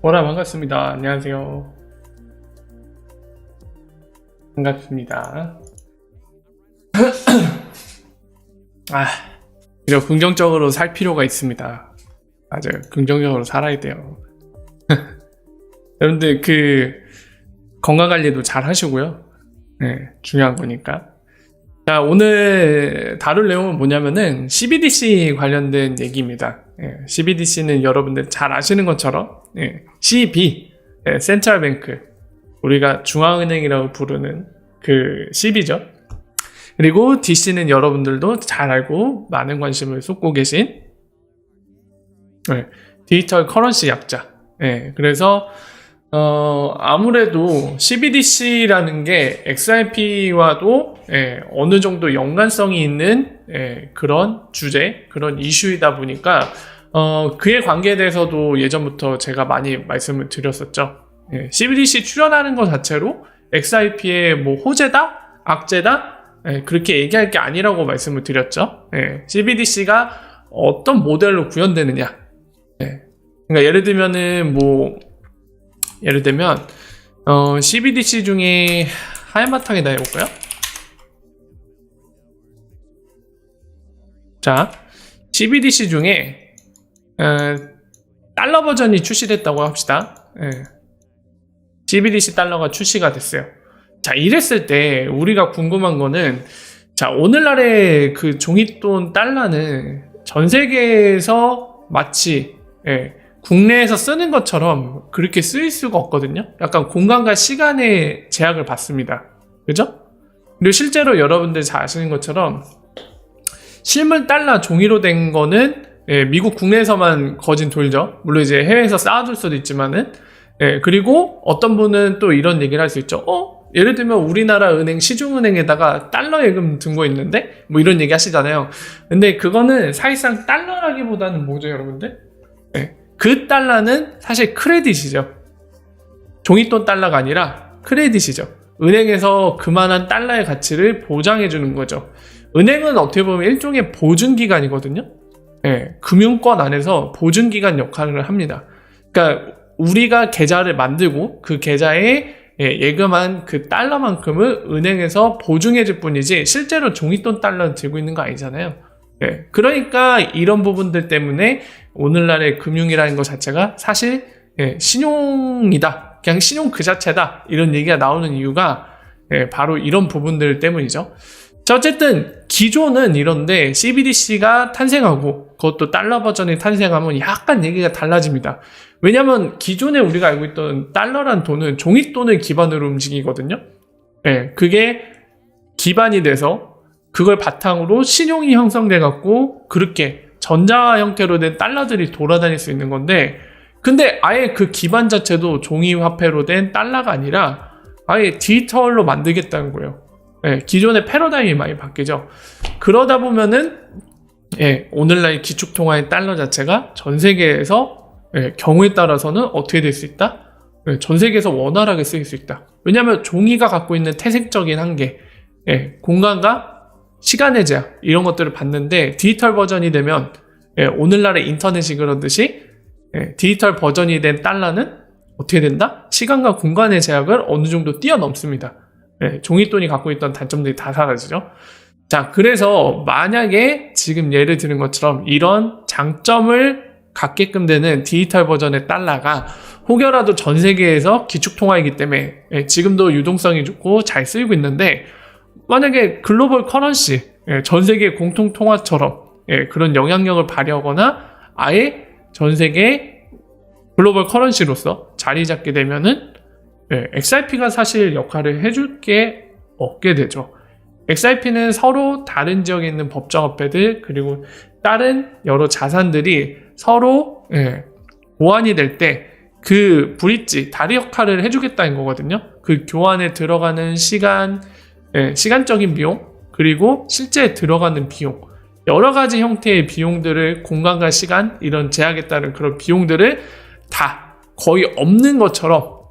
반갑습니다. 안녕하세요. 반갑습니다. 이런 긍정적으로 살 필요가 있습니다. 맞아요. 긍정적으로 살아야 돼요. 여러분들 건강 관리도 잘 하시고요. 네, 중요한 거니까. 자, 오늘 다룰 내용은 뭐냐면은 CBDC 관련된 얘기입니다. CBDC는 여러분들 잘 아시는 것처럼 CB, 센트럴뱅크, 우리가 중앙은행이라고 부르는 그 CB죠. 그리고 DC는 여러분들도 잘 알고 많은 관심을 쏟고 계신 디지털 커런시 약자. 그래서 아무래도 CBDC라는 게 XRP와도 어느 정도 연관성이 있는 그런 주제, 그런 이슈이다 보니까 그의 관계에 대해서도 예전부터 제가 많이 말씀을 드렸었죠. CBDC 출연하는 것 자체로 XRP의 뭐 호재다, 악재다 그렇게 얘기할 게 아니라고 말씀을 드렸죠. CBDC가 어떤 모델로 구현되느냐. 그러니까 예를 들면 CBDC 중에 하얀바탕에다 해볼까요? 자, CBDC 중에 달러 버전이 출시됐다고 합시다. CBDC 달러가 출시가 됐어요. 자, 이랬을 때 우리가 궁금한 거는, 자, 오늘날의 그 종이돈 달러는 전 세계에서 마치 국내에서 쓰는 것처럼 그렇게 쓰일 수가 없거든요. 약간 공간과 시간의 제약을 받습니다. 그죠? 그리고 실제로 여러분들 잘 아시는 것처럼 실물 달러 종이로 된 거는 미국 국내에서만 거진 돌죠. 물론 이제 해외에서 쌓아둘 수도 있지만은 그리고 어떤 분은 또 이런 얘기를 할 수 있죠. 예를 들면 우리나라 은행 시중은행에다가 달러 예금 든 거 있는데 뭐 이런 얘기 하시잖아요. 근데 그거는 사실상 달러라기보다는 뭐죠, 여러분들? 그 달러는 사실 크레딧이죠. 종이돈 달러가 아니라 크레딧이죠. 은행에서 그만한 달러의 가치를 보장해 주는 거죠. 은행은 어떻게 보면 일종의 보증기관이거든요. 금융권 안에서 보증기관 역할을 합니다. 그러니까 우리가 계좌를 만들고 그 계좌에 예금한 그 달러만큼을 은행에서 보증해 줄 뿐이지 실제로 종이돈 달러를 들고 있는 거 아니잖아요. 그러니까 이런 부분들 때문에 오늘날의 금융이라는 것 자체가 사실 신용이다, 그냥 신용 그 자체다, 이런 얘기가 나오는 이유가 바로 이런 부분들 때문이죠. 자, 어쨌든 기존은 이런데 CBDC가 탄생하고 그것도 달러 버전이 탄생하면 약간 얘기가 달라집니다. 왜냐면 기존에 우리가 알고 있던 달러란 돈은 종이돈을 기반으로 움직이거든요. 그게 기반이 돼서 그걸 바탕으로 신용이 형성돼 갖고 그렇게 전자 형태로 된 달러들이 돌아다닐 수 있는 건데, 근데 아예 그 기반 자체도 종이 화폐로 된 달러가 아니라 아예 디지털로 만들겠다는 거예요. 기존의 패러다임이 많이 바뀌죠. 그러다 보면은 오늘날 기축통화의 달러 자체가 전 세계에서 경우에 따라서는 어떻게 될 수 있다? 전 세계에서 원활하게 쓰일 수 있다. 왜냐하면 종이가 갖고 있는 태생적인 한계, 공간과 시간의 제약, 이런 것들을 받는데 디지털 버전이 되면 오늘날의 인터넷이 그러듯이 디지털 버전이 된 달러는 어떻게 된다? 시간과 공간의 제약을 어느 정도 뛰어넘습니다. 종이돈이 갖고 있던 단점들이 다 사라지죠. 자, 그래서 만약에 지금 예를 드는 것처럼 이런 장점을 갖게끔 되는 디지털 버전의 달러가 혹여라도 전 세계에서 기축통화이기 때문에 지금도 유동성이 좋고 잘 쓰이고 있는데, 만약에 글로벌 커런시, 전 세계 공통통화처럼 그런 영향력을 발휘하거나 아예 전 세계 글로벌 커런시로서 자리 잡게 되면은 XRP가 사실 역할을 해줄 게 없게 되죠. XRP는 서로 다른 지역에 있는 법정화폐들 그리고 다른 여러 자산들이 서로 보완이 될 때 그 브릿지, 다리 역할을 해주겠다는 거거든요. 그 교환에 들어가는 시간, 시간적인 비용, 그리고 실제 들어가는 비용, 여러 가지 형태의 비용들을, 공간과 시간, 이런 제약에 따른 그런 비용들을 다 거의 없는 것처럼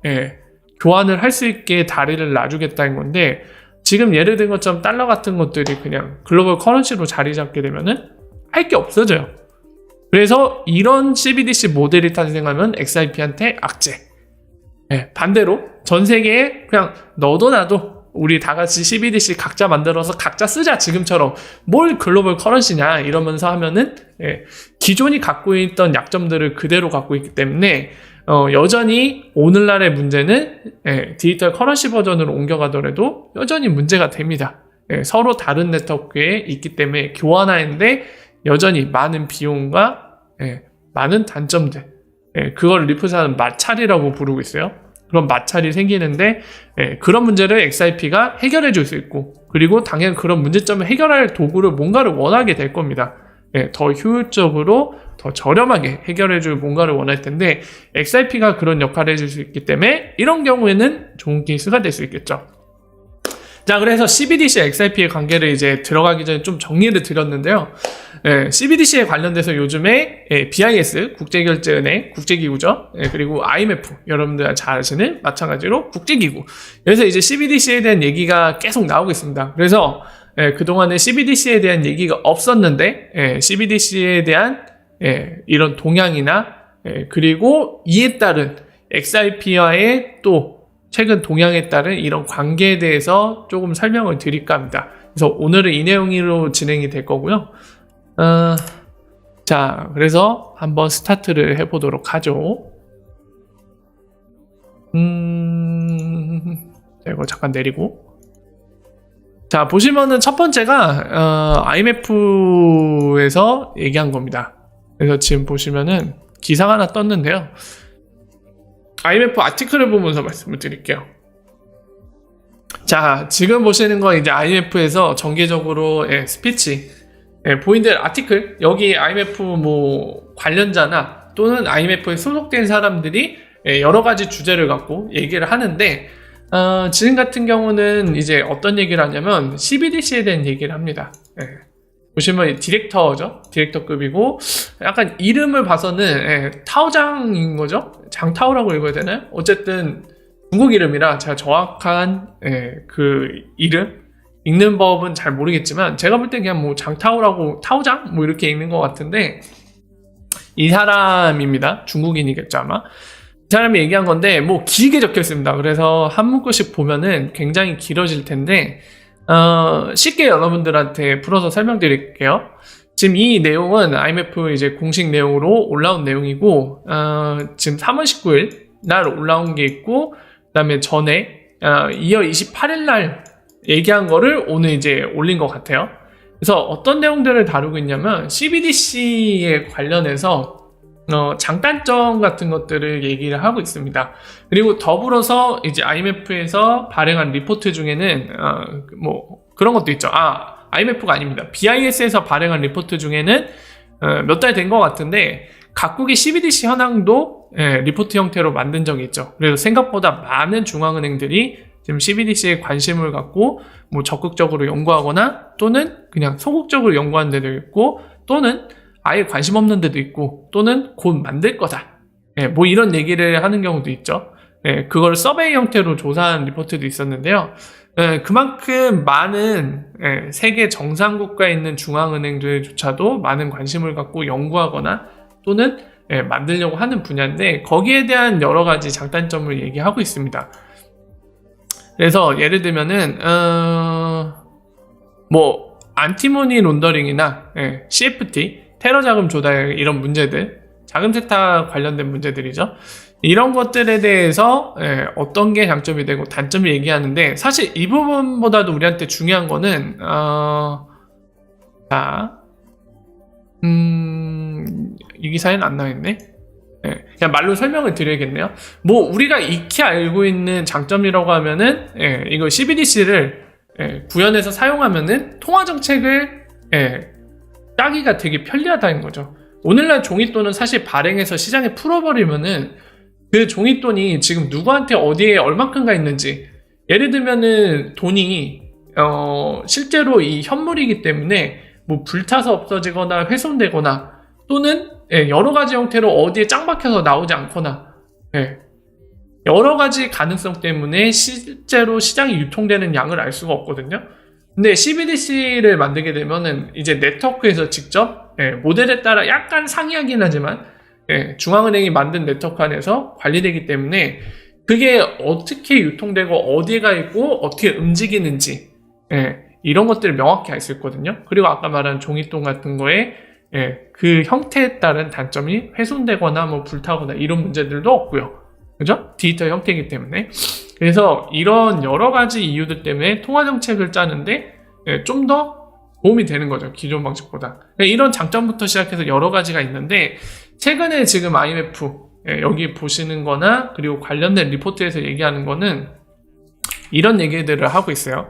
교환을 할 수 있게 다리를 놔주겠다는 건데, 지금 예를 든 것처럼 달러 같은 것들이 그냥 글로벌 커런시로 자리 잡게 되면은 할 게 없어져요. 그래서 이런 CBDC 모델이 탄생하면 XRP한테 악재. 반대로 전 세계에 그냥 너도 나도 우리 다 같이 CBDC 각자 만들어서 각자 쓰자, 지금처럼. 뭘 글로벌 커런시냐 이러면서 하면은 기존이 갖고 있던 약점들을 그대로 갖고 있기 때문에 여전히 오늘날의 문제는 디지털 커런시 버전으로 옮겨가더라도 여전히 문제가 됩니다. 서로 다른 네트워크에 있기 때문에 교환하는데 여전히 많은 비용과 많은 단점들, 그걸 리프트는 마찰이라고 부르고 있어요. 그런 마찰이 생기는데 그런 문제를 XRP가 해결해 줄 수 있고, 그리고 당연히 그런 문제점을 해결할 도구를 뭔가를 원하게 될 겁니다. 더 효율적으로 더 저렴하게 해결해 줄 뭔가를 원할 텐데 XRP가 그런 역할을 해줄 수 있기 때문에 이런 경우에는 좋은 케이스가 될 수 있겠죠. 자, 그래서 CBDC, XRP의 관계를 이제 들어가기 전에 좀 정리를 드렸는데요. CBDC에 관련돼서 요즘에 BIS, 국제결제은행, 국제기구죠. 그리고 IMF, 여러분들 잘 아시는 마찬가지로 국제기구. 그래서 이제 CBDC에 대한 얘기가 계속 나오고 있습니다. 그래서 그동안에 CBDC에 대한 얘기가 없었는데 CBDC에 대한 이런 동향이나 그리고 이에 따른 XRP와의 또 최근 동향에 따른 이런 관계에 대해서 조금 설명을 드릴까 합니다. 그래서 오늘은 이 내용으로 진행이 될 거고요. 자, 그래서 한번 스타트를 해보도록 하죠. 자, 이거 잠깐 내리고. 자, 보시면은 첫 번째가 IMF에서 얘기한 겁니다. 그래서 지금 보시면은 기사가 하나 떴는데요. IMF 아티클을 보면서 말씀을 드릴게요. 자, 지금 보시는 건 이제 IMF에서 정기적으로 스피치, 보인들 아티클, 여기 IMF 뭐 관련자나 또는 IMF에 소속된 사람들이 여러 가지 주제를 갖고 얘기를 하는데, 지금 같은 경우는 이제 어떤 얘기를 하냐면 CBDC에 대한 얘기를 합니다. 보시면 디렉터죠. 디렉터급이고 약간 이름을 봐서는 타오장인 거죠. 장타오라고 읽어야 되나요? 어쨌든 중국 이름이라 제가 정확한 그 이름 읽는 법은 잘 모르겠지만 제가 볼 때 그냥 뭐 장타오라고, 타오장 뭐 이렇게 읽는 것 같은데, 이 사람입니다. 중국인이겠죠 아마. 이 사람이 얘기한 건데 뭐 길게 적혀 있습니다. 그래서 한 문구씩 보면은 굉장히 길어질 텐데 쉽게 여러분들한테 풀어서 설명드릴게요. 지금 이 내용은 IMF 이제 공식 내용으로 올라온 내용이고, 지금 3월 19일 날 올라온 게 있고, 그 다음에 전에 2월 28일 날 얘기한 거를 오늘 이제 올린 것 같아요. 그래서 어떤 내용들을 다루고 있냐면 CBDC에 관련해서 장단점 같은 것들을 얘기를 하고 있습니다. 그리고 더불어서 이제 IMF에서 발행한 리포트 중에는 뭐 그런 것도 있죠. IMF가 아닙니다. BIS에서 발행한 리포트 중에는 몇 달 된 것 같은데 각국의 CBDC 현황도 리포트 형태로 만든 적이 있죠. 그래서 생각보다 많은 중앙은행들이 지금 CBDC에 관심을 갖고 뭐 적극적으로 연구하거나 또는 그냥 소극적으로 연구하는 데도 있고, 또는 아예 관심 없는 데도 있고, 또는 곧 만들 거다. 뭐 이런 얘기를 하는 경우도 있죠. 그걸 서베이 형태로 조사한 리포트도 있었는데요. 그만큼 많은 세계 정상국가에 있는 중앙은행들조차도 많은 관심을 갖고 연구하거나 또는 만들려고 하는 분야인데, 거기에 대한 여러 가지 장단점을 얘기하고 있습니다. 그래서 예를 들면은 뭐 안티모니 론더링이나 CFT, 테러 자금 조달, 이런 문제들, 자금 세탁 관련된 문제들이죠. 이런 것들에 대해서 어떤 게 장점이 되고 단점을 얘기하는데, 사실 이 부분보다도 우리한테 중요한 거는 이 기사에는 안 나와있네. 그냥 말로 설명을 드려야겠네요. 뭐 우리가 익히 알고 있는 장점이라고 하면은 이거 CBDC를 구현해서 사용하면은 통화 정책을 짜기가 되게 편리하다는 거죠. 오늘날 종이돈은 사실 발행해서 시장에 풀어버리면은 그 종이돈이 지금 누구한테 어디에 얼마큼가 있는지, 예를 들면은 돈이 실제로 이 현물이기 때문에 뭐 불타서 없어지거나 훼손되거나 또는 여러 가지 형태로 어디에 짱 박혀서 나오지 않거나 여러 가지 가능성 때문에 실제로 시장이 유통되는 양을 알 수가 없거든요. 근데 CBDC를 만들게 되면은 이제 네트워크에서 직접 모델에 따라 약간 상이하긴 하지만 중앙은행이 만든 네트워크 안에서 관리되기 때문에 그게 어떻게 유통되고 어디에 가 있고 어떻게 움직이는지 이런 것들을 명확히 알 수 있거든요. 그리고 아까 말한 종이통 같은 거에 그 형태에 따른 단점이 훼손되거나 뭐 불타거나 이런 문제들도 없고요. 그죠? 디지털 형태이기 때문에. 그래서 이런 여러 가지 이유들 때문에 통화 정책을 짜는데 좀 더 도움이 되는 거죠. 기존 방식보다. 이런 장점부터 시작해서 여러 가지가 있는데 최근에 지금 IMF 여기 보시는 거나 그리고 관련된 리포트에서 얘기하는 거는 이런 얘기들을 하고 있어요.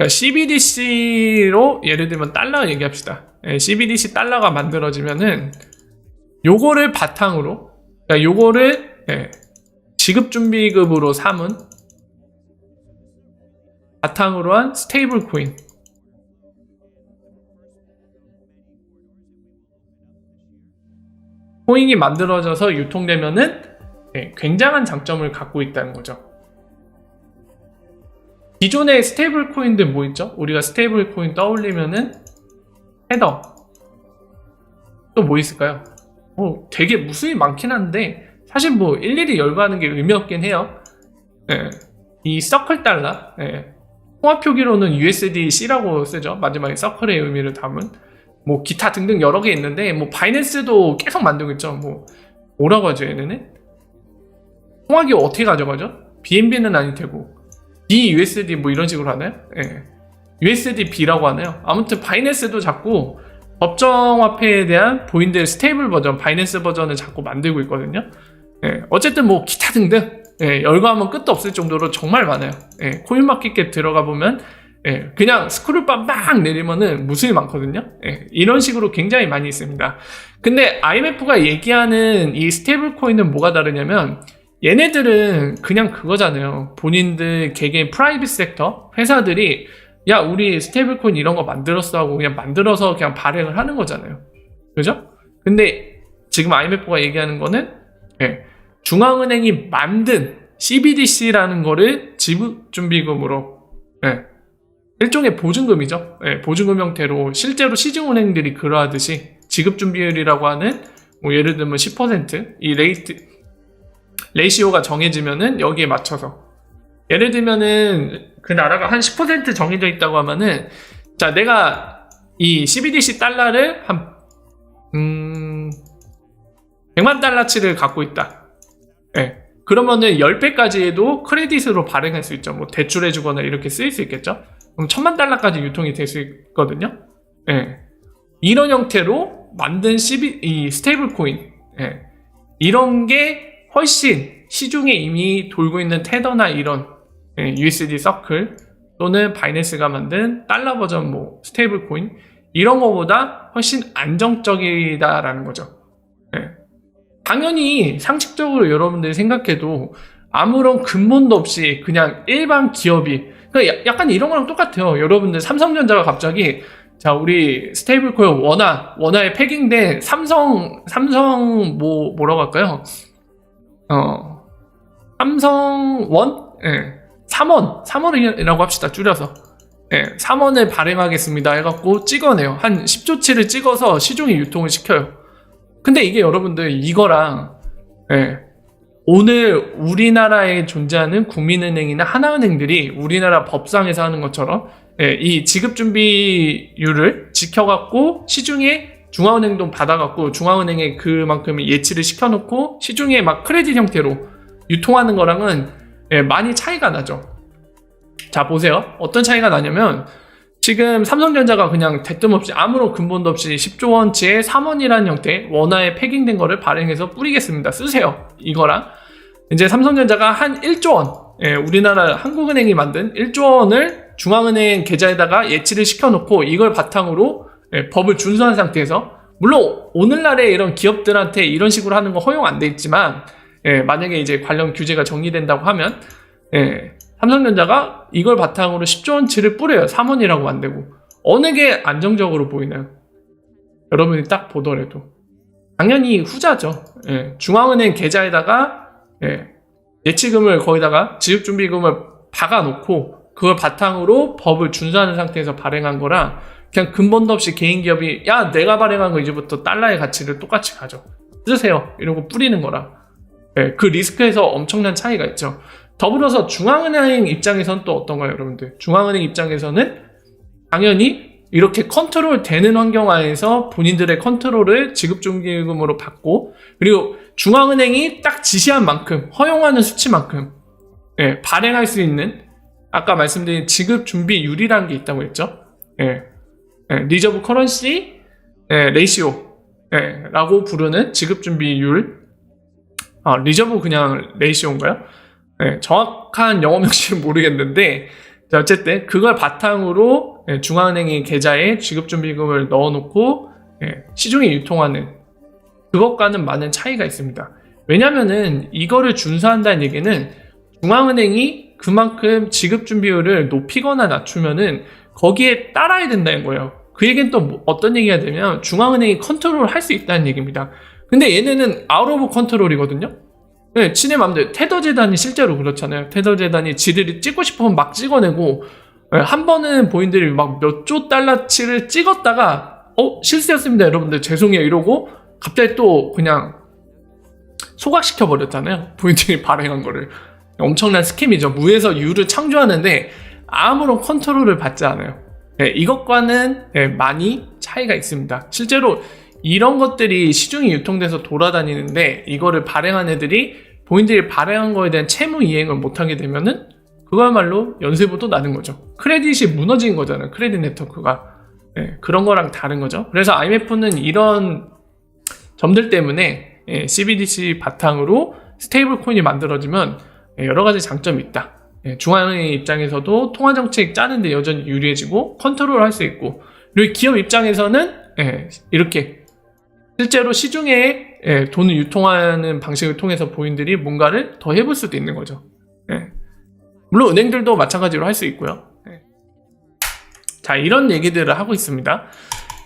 CBDC로 예를 들면 달러 얘기합시다. CBDC 달러가 만들어지면은 요거를 바탕으로 요거를 지급준비급으로 삼은 바탕으로 한 스테이블 코인 코인이 만들어져서 유통되면은 굉장한 장점을 갖고 있다는 거죠. 기존의 스테이블 코인들 뭐 있죠? 우리가 스테이블 코인 떠올리면은 헤더 또 뭐 있을까요? 되게 무수히 많긴 한데 사실 뭐 일일이 열거하는 게 의미 없긴 해요. 이 서클 달러 통화 표기로는 USDC라고 쓰죠. 마지막에 서클의 의미를 담은 뭐 기타 등등 여러 개 있는데 뭐 바이낸스도 계속 만들고 있죠. 뭐라고 하죠 얘네는? 통화기 어떻게 가져가죠? BNB는 아닐 테고 BUSD 뭐 이런 식으로 하나요? USDB라고 하나요? 아무튼 바이낸스도 자꾸 법정화폐에 대한 본인들 스테이블 버전, 바이낸스 버전을 자꾸 만들고 있거든요. 어쨌든 뭐 기타 등등 열거하면 끝도 없을 정도로 정말 많아요. 코인마켓캡 들어가 보면 그냥 스크롤바 막 내리면은 무수히 많거든요. 이런 식으로 굉장히 많이 있습니다. 근데 IMF가 얘기하는 이 스테이블 코인은 뭐가 다르냐면 얘네들은 그냥 그거잖아요. 본인들 개개인 프라이빗 섹터 회사들이 야 우리 스테이블 코인 이런 거 만들었어 하고 그냥 만들어서 그냥 발행을 하는 거잖아요. 그죠? 근데 지금 IMF가 얘기하는 거는 중앙은행이 만든 CBDC라는 거를 지급준비금으로 일종의 보증금이죠. 보증금 형태로 실제로 시중은행들이 그러하듯이 지급준비율이라고 하는 뭐 예를 들면 10%이 레이시오가 정해지면은 여기에 맞춰서 예를 들면은 그 나라가 한 10% 정해져 있다고 하면은 자 내가 이 CBDC 달러를 한 100만 달러치를 갖고 있다. 그러면은 10배까지 해도 크레딧으로 발행할 수 있죠. 뭐 대출해주거나 이렇게 쓰일 수 있겠죠. 그럼 1000만 달러까지 유통이 될 수 있거든요. 이런 형태로 만든 이 스테이블 코인 이런 게 훨씬 시중에 이미 돌고 있는 테더나 이런 USD 서클 또는 바이낸스가 만든 달러 버전 뭐 스테이블 코인 이런 거보다 훨씬 안정적이다라는 거죠. 당연히 상식적으로 여러분들이 생각해도 아무런 근본도 없이 그냥 일반 기업이 그러니까 약간 이런 거랑 똑같아요. 여러분들 삼성전자가 갑자기 자 우리 스테이블 코인 원화에 패깅된 삼성 뭐라고 할까요? 삼성원? 3원이라고 합시다. 줄여서 3원을 발행하겠습니다 해갖고 찍어내요. 한 10조치를 찍어서 시중에 유통을 시켜요. 근데 이게 여러분들 이거랑 오늘 우리나라에 존재하는 국민은행이나 하나은행들이 우리나라 법상에서 하는 것처럼 이 지급준비율을 지켜갖고 시중에 중앙은행도 받아갖고 중앙은행에 그만큼의 예치를 시켜놓고 시중에 막 크레딧 형태로 유통하는 거랑은 많이 차이가 나죠. 자 보세요. 어떤 차이가 나냐면 지금 삼성전자가 그냥 대뜸 없이 아무런 근본도 없이 10조 원치의 3원이라는 형태 원화에 패깅된 거를 발행해서 뿌리겠습니다. 쓰세요. 이거랑 이제 삼성전자가 한 1조 원 우리나라 한국은행이 만든 1조 원을 중앙은행 계좌에다가 예치를 시켜놓고 이걸 바탕으로 법을 준수한 상태에서 물론 오늘날에 이런 기업들한테 이런 식으로 하는 거 허용 안 돼 있지만 만약에 이제 관련 규제가 정리된다고 하면 삼성전자가 이걸 바탕으로 10조 원치를 뿌려요. 3원이라고 만들고 어느 게 안정적으로 보이나요? 여러분이 딱 보더라도 당연히 후자죠. 중앙은행 계좌에다가 예치금을 거기다가 지급준비금을 박아놓고 그걸 바탕으로 법을 준수하는 상태에서 발행한 거랑 그냥 근본도 없이 개인 기업이 야 내가 발행한 거 이제부터 달러의 가치를 똑같이 가져 쓰세요 이러고 뿌리는 거라. 네, 그 리스크에서 엄청난 차이가 있죠. 더불어서 중앙은행 입장에서는 또 어떤가요, 여러분들? 중앙은행 입장에서는 당연히 이렇게 컨트롤 되는 환경 하에서 본인들의 컨트롤을 지급준비금으로 받고, 그리고 중앙은행이 딱 지시한 만큼, 허용하는 수치만큼 예, 발행할 수 있는, 아까 말씀드린 지급준비율이라는 게 있다고 했죠. 예, 리저브 커런시 레이시오 라고 부르는 지급준비율, 리저브 그냥 레이시오인가요? 네, 정확한 영어 명칭은 모르겠는데 어쨌든 그걸 바탕으로 중앙은행의 계좌에 지급준비금을 넣어놓고 시중에 유통하는 그것과는 많은 차이가 있습니다. 왜냐면은 이거를 준수한다는 얘기는 중앙은행이 그만큼 지급준비율을 높이거나 낮추면은 거기에 따라야 된다는 거예요. 그 얘기는 또 어떤 얘기가 되면 중앙은행이 컨트롤을 할 수 있다는 얘기입니다. 근데 얘네는 아웃 오브 컨트롤이거든요. 네, 친의 맘대로. 테더 재단이 실제로 그렇잖아요. 테더 재단이 지들이 찍고 싶으면 막 찍어내고, 한 번은 본인들이 막 몇 조 달러치를 찍었다가 실수였습니다 여러분들 죄송해요 이러고 갑자기 또 그냥 소각시켜 버렸잖아요. 본인들이 발행한 거를. 엄청난 스캠이죠. 무에서 유를 창조하는데 아무런 컨트롤을 받지 않아요. 이것과는 많이 차이가 있습니다. 실제로 이런 것들이 시중에 유통돼서 돌아다니는데 이거를 발행한 애들이 본인들이 발행한 거에 대한 채무 이행을 못하게 되면은 그거야말로 연쇄부도 나는 거죠. 크레딧이 무너진 거잖아요. 크레딧 네트워크가. 그런 거랑 다른 거죠. 그래서 IMF는 이런 점들 때문에 CBDC 바탕으로 스테이블 코인이 만들어지면 여러 가지 장점이 있다. 중앙은행 입장에서도 통화정책 짜는데 여전히 유리해지고 컨트롤 할 수 있고, 그리고 기업 입장에서는 이렇게 실제로 시중에 돈을 유통하는 방식을 통해서 본인들이 뭔가를 더 해볼 수도 있는 거죠. 물론 은행들도 마찬가지로 할 수 있고요. 자, 이런 얘기들을 하고 있습니다.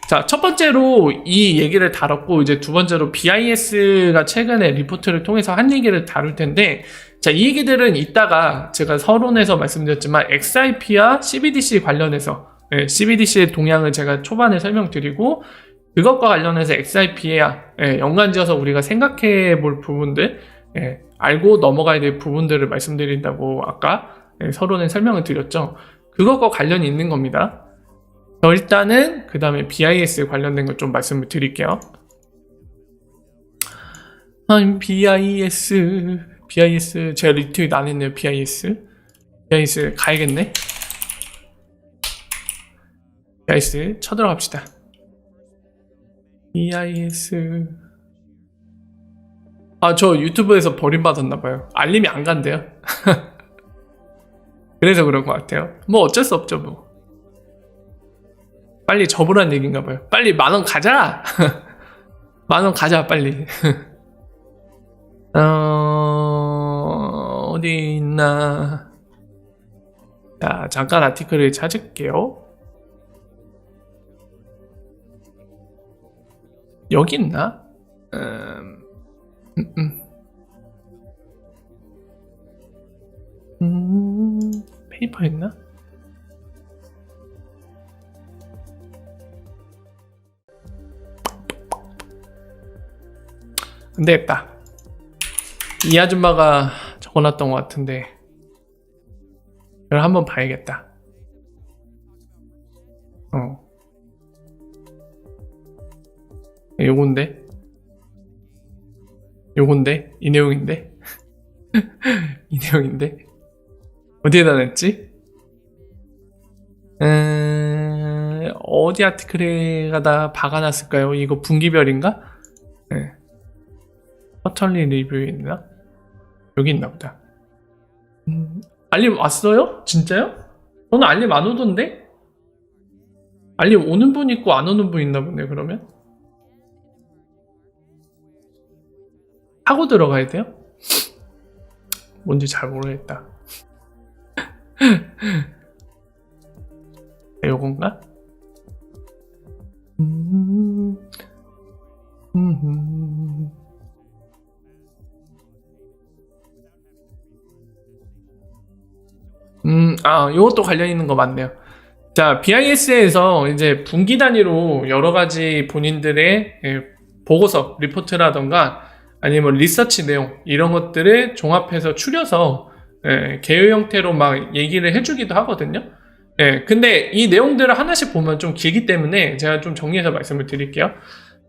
자, 첫 번째로 이 얘기를 다뤘고, 이제 두 번째로 BIS가 최근에 리포트를 통해서 한 얘기를 다룰 텐데, 자, 이 얘기들은 이따가 제가 서론에서 말씀드렸지만 XIP와 CBDC 관련해서 CBDC의 동향을 제가 초반에 설명드리고, 그것과 관련해서 XIP와 연관지어서 우리가 생각해 볼 부분들, 알고 넘어가야 될 부분들을 말씀드린다고 아까 서론에 설명을 드렸죠. 그것과 관련이 있는 겁니다. 일단은 그 다음에 BIS 관련된 걸 좀 말씀을 드릴게요. BIS 제가 리트윗 안 했네요. BIS 가야겠네. BIS 쳐들어갑시다. BIS 저 유튜브에서 버림받았나봐요. 알림이 안 간대요. 그래서 그런 것 같아요. 뭐 어쩔 수 없죠 뭐. 빨리 접으란 얘기인가봐요. 빨리 10,000원 가자. 10,000원 가자 빨리. 어디 있나. 자, 잠깐 아티클을 찾을게요. 여기 있나? 페이퍼 있나? 안 되겠다. 이 아줌마가 적어놨던 것 같은데 이걸 한번 봐야겠다. 요건데 이 내용인데 이 내용인데 어디에다 냈지? 어디 아티클에다 박아놨을까요? 이거 분기별인가? 쿼털리 리뷰에 있나? 여기 있나 보다. 알림 왔어요? 진짜요? 저는 알림 안 오던데? 알림 오는 분 있고 안 오는 분 있나 보네. 그러면 하고 들어가야 돼요? 뭔지 잘 모르겠다. 요건가? 요것도 관련 있는 거 맞네요. 자, BIS에서 이제 분기 단위로 여러 가지 본인들의 보고서, 리포트라던가 아니면 리서치 내용 이런 것들을 종합해서 추려서 개요 형태로 막 얘기를 해주기도 하거든요. 근데 이 내용들을 하나씩 보면 좀 길기 때문에 제가 좀 정리해서 말씀을 드릴게요.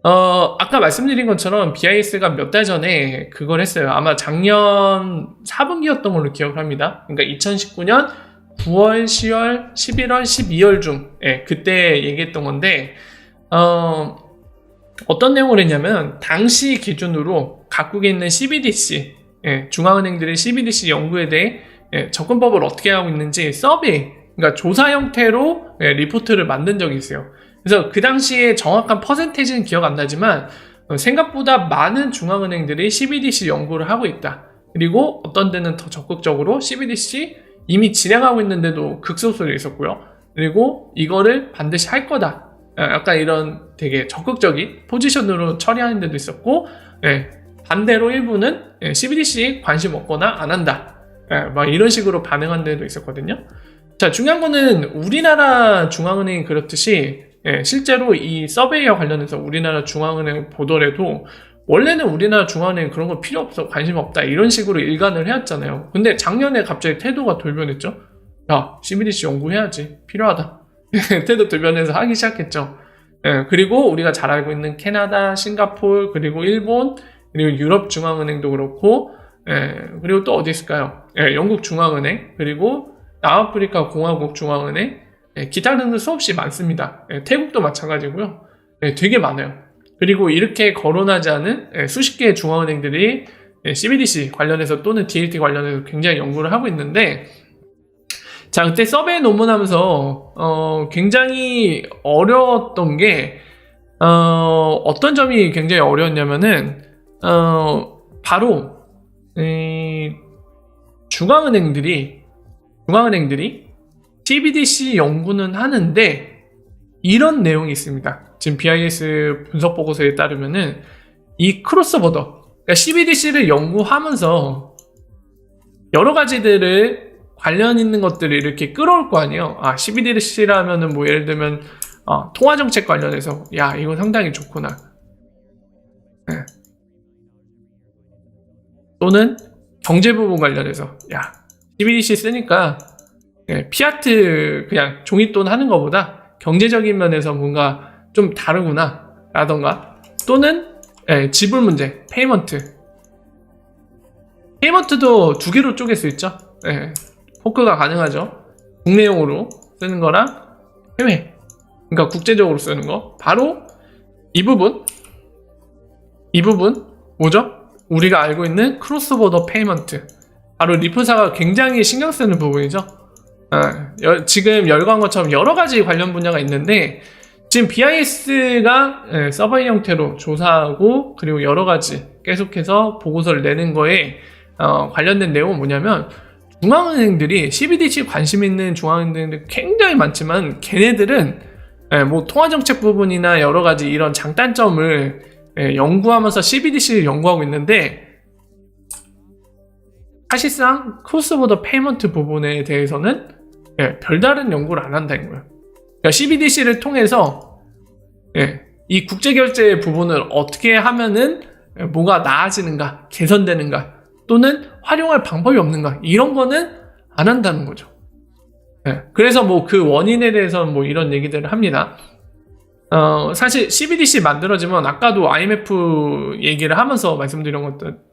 아까 말씀드린 것처럼 BIS가 몇 달 전에 그걸 했어요. 아마 작년 4분기였던 걸로 기억을 합니다. 그러니까 2019년 9월, 10월, 11월, 12월 중 그때 얘기했던 건데 어떤 내용을 했냐면 당시 기준으로 각국에 있는 CBDC 중앙은행들의 CBDC 연구에 대해 접근법을 어떻게 하고 있는지 서베이, 그러니까 조사 형태로 리포트를 만든 적이 있어요. 그래서 그 당시에 정확한 퍼센테이지는 기억 안 나지만 생각보다 많은 중앙은행들이 CBDC 연구를 하고 있다. 그리고 어떤 데는 더 적극적으로 CBDC 이미 진행하고 있는데도 극소수로 있었고요. 그리고 이거를 반드시 할 거다. 약간 이런 되게 적극적인 포지션으로 처리하는 데도 있었고, 반대로 일부는 CBDC 관심 없거나 안 한다. 막 이런 식으로 반응한 데도 있었거든요. 자, 중요한 거는 우리나라 중앙은행이 그렇듯이 실제로 이 서베이와 관련해서 우리나라 중앙은행 보더라도 원래는 우리나라 중앙은행 그런 거 필요 없어, 관심 없다 이런 식으로 일관을 해왔잖아요. 근데 작년에 갑자기 태도가 돌변했죠. 야, CBDC 연구해야지, 필요하다. 태도 돌변해서 하기 시작했죠. 그리고 우리가 잘 알고 있는 캐나다, 싱가포르, 그리고 일본, 그리고 유럽 중앙은행도 그렇고, 그리고 또 어디 있을까요? 영국 중앙은행, 그리고 남아프리카 공화국 중앙은행, 기타 등등 수없이 많습니다. 태국도 마찬가지고요. 되게 많아요. 그리고 이렇게 거론하지 않은 수십 개의 중앙은행들이 CBDC 관련해서 또는 DLT 관련해서 굉장히 연구를 하고 있는데, 자, 그때 서베이 논문하면서 굉장히 어려웠던 게 어떤 점이 굉장히 어려웠냐면은 바로 중앙은행들이 CBDC 연구는 하는데 이런 내용이 있습니다. 지금 BIS 분석 보고서에 따르면은 이 크로스보더, 그러니까 CBDC를 연구하면서 여러 가지들을 관련 있는 것들을 이렇게 끌어올 거 아니에요. CBDC라면은 뭐 예를 들면 통화정책 관련해서 야, 이거 상당히 좋구나. 또는 경제 부분 관련해서 야, CBDC 쓰니까 피아트 그냥 종이돈 하는 것보다 경제적인 면에서 뭔가 좀 다르구나 라던가, 또는 지불 문제, 페이먼트도 두 개로 쪼갤 수 있죠. 포크가 가능하죠. 국내용으로 쓰는 거랑 해외, 그러니까 국제적으로 쓰는 거. 바로 이 부분 뭐죠? 우리가 알고 있는 크로스보더 페이먼트, 바로 리프사가 굉장히 신경 쓰는 부분이죠. 지금 열거한 것처럼 여러 가지 관련 분야가 있는데 지금 BIS가 서베이 형태로 조사하고 그리고 여러 가지 계속해서 보고서를 내는 거에 관련된 내용은 뭐냐면, 중앙은행들이 CBDC 관심 있는 중앙은행들 굉장히 많지만 걔네들은 뭐 통화정책 부분이나 여러 가지 이런 장단점을 연구하면서 CBDC를 연구하고 있는데, 사실상 크로스보더 페이먼트 부분에 대해서는 별다른 연구를 안 한다는 거예요. 그러니까 CBDC를 통해서 이 국제결제 부분을 어떻게 하면은 뭐가 나아지는가, 개선되는가, 또는 활용할 방법이 없는가, 이런 거는 안 한다는 거죠. 그래서 뭐 그 원인에 대해서는 뭐 이런 얘기들을 합니다. 사실 CBDC 만들어지면 아까도 IMF 얘기를 하면서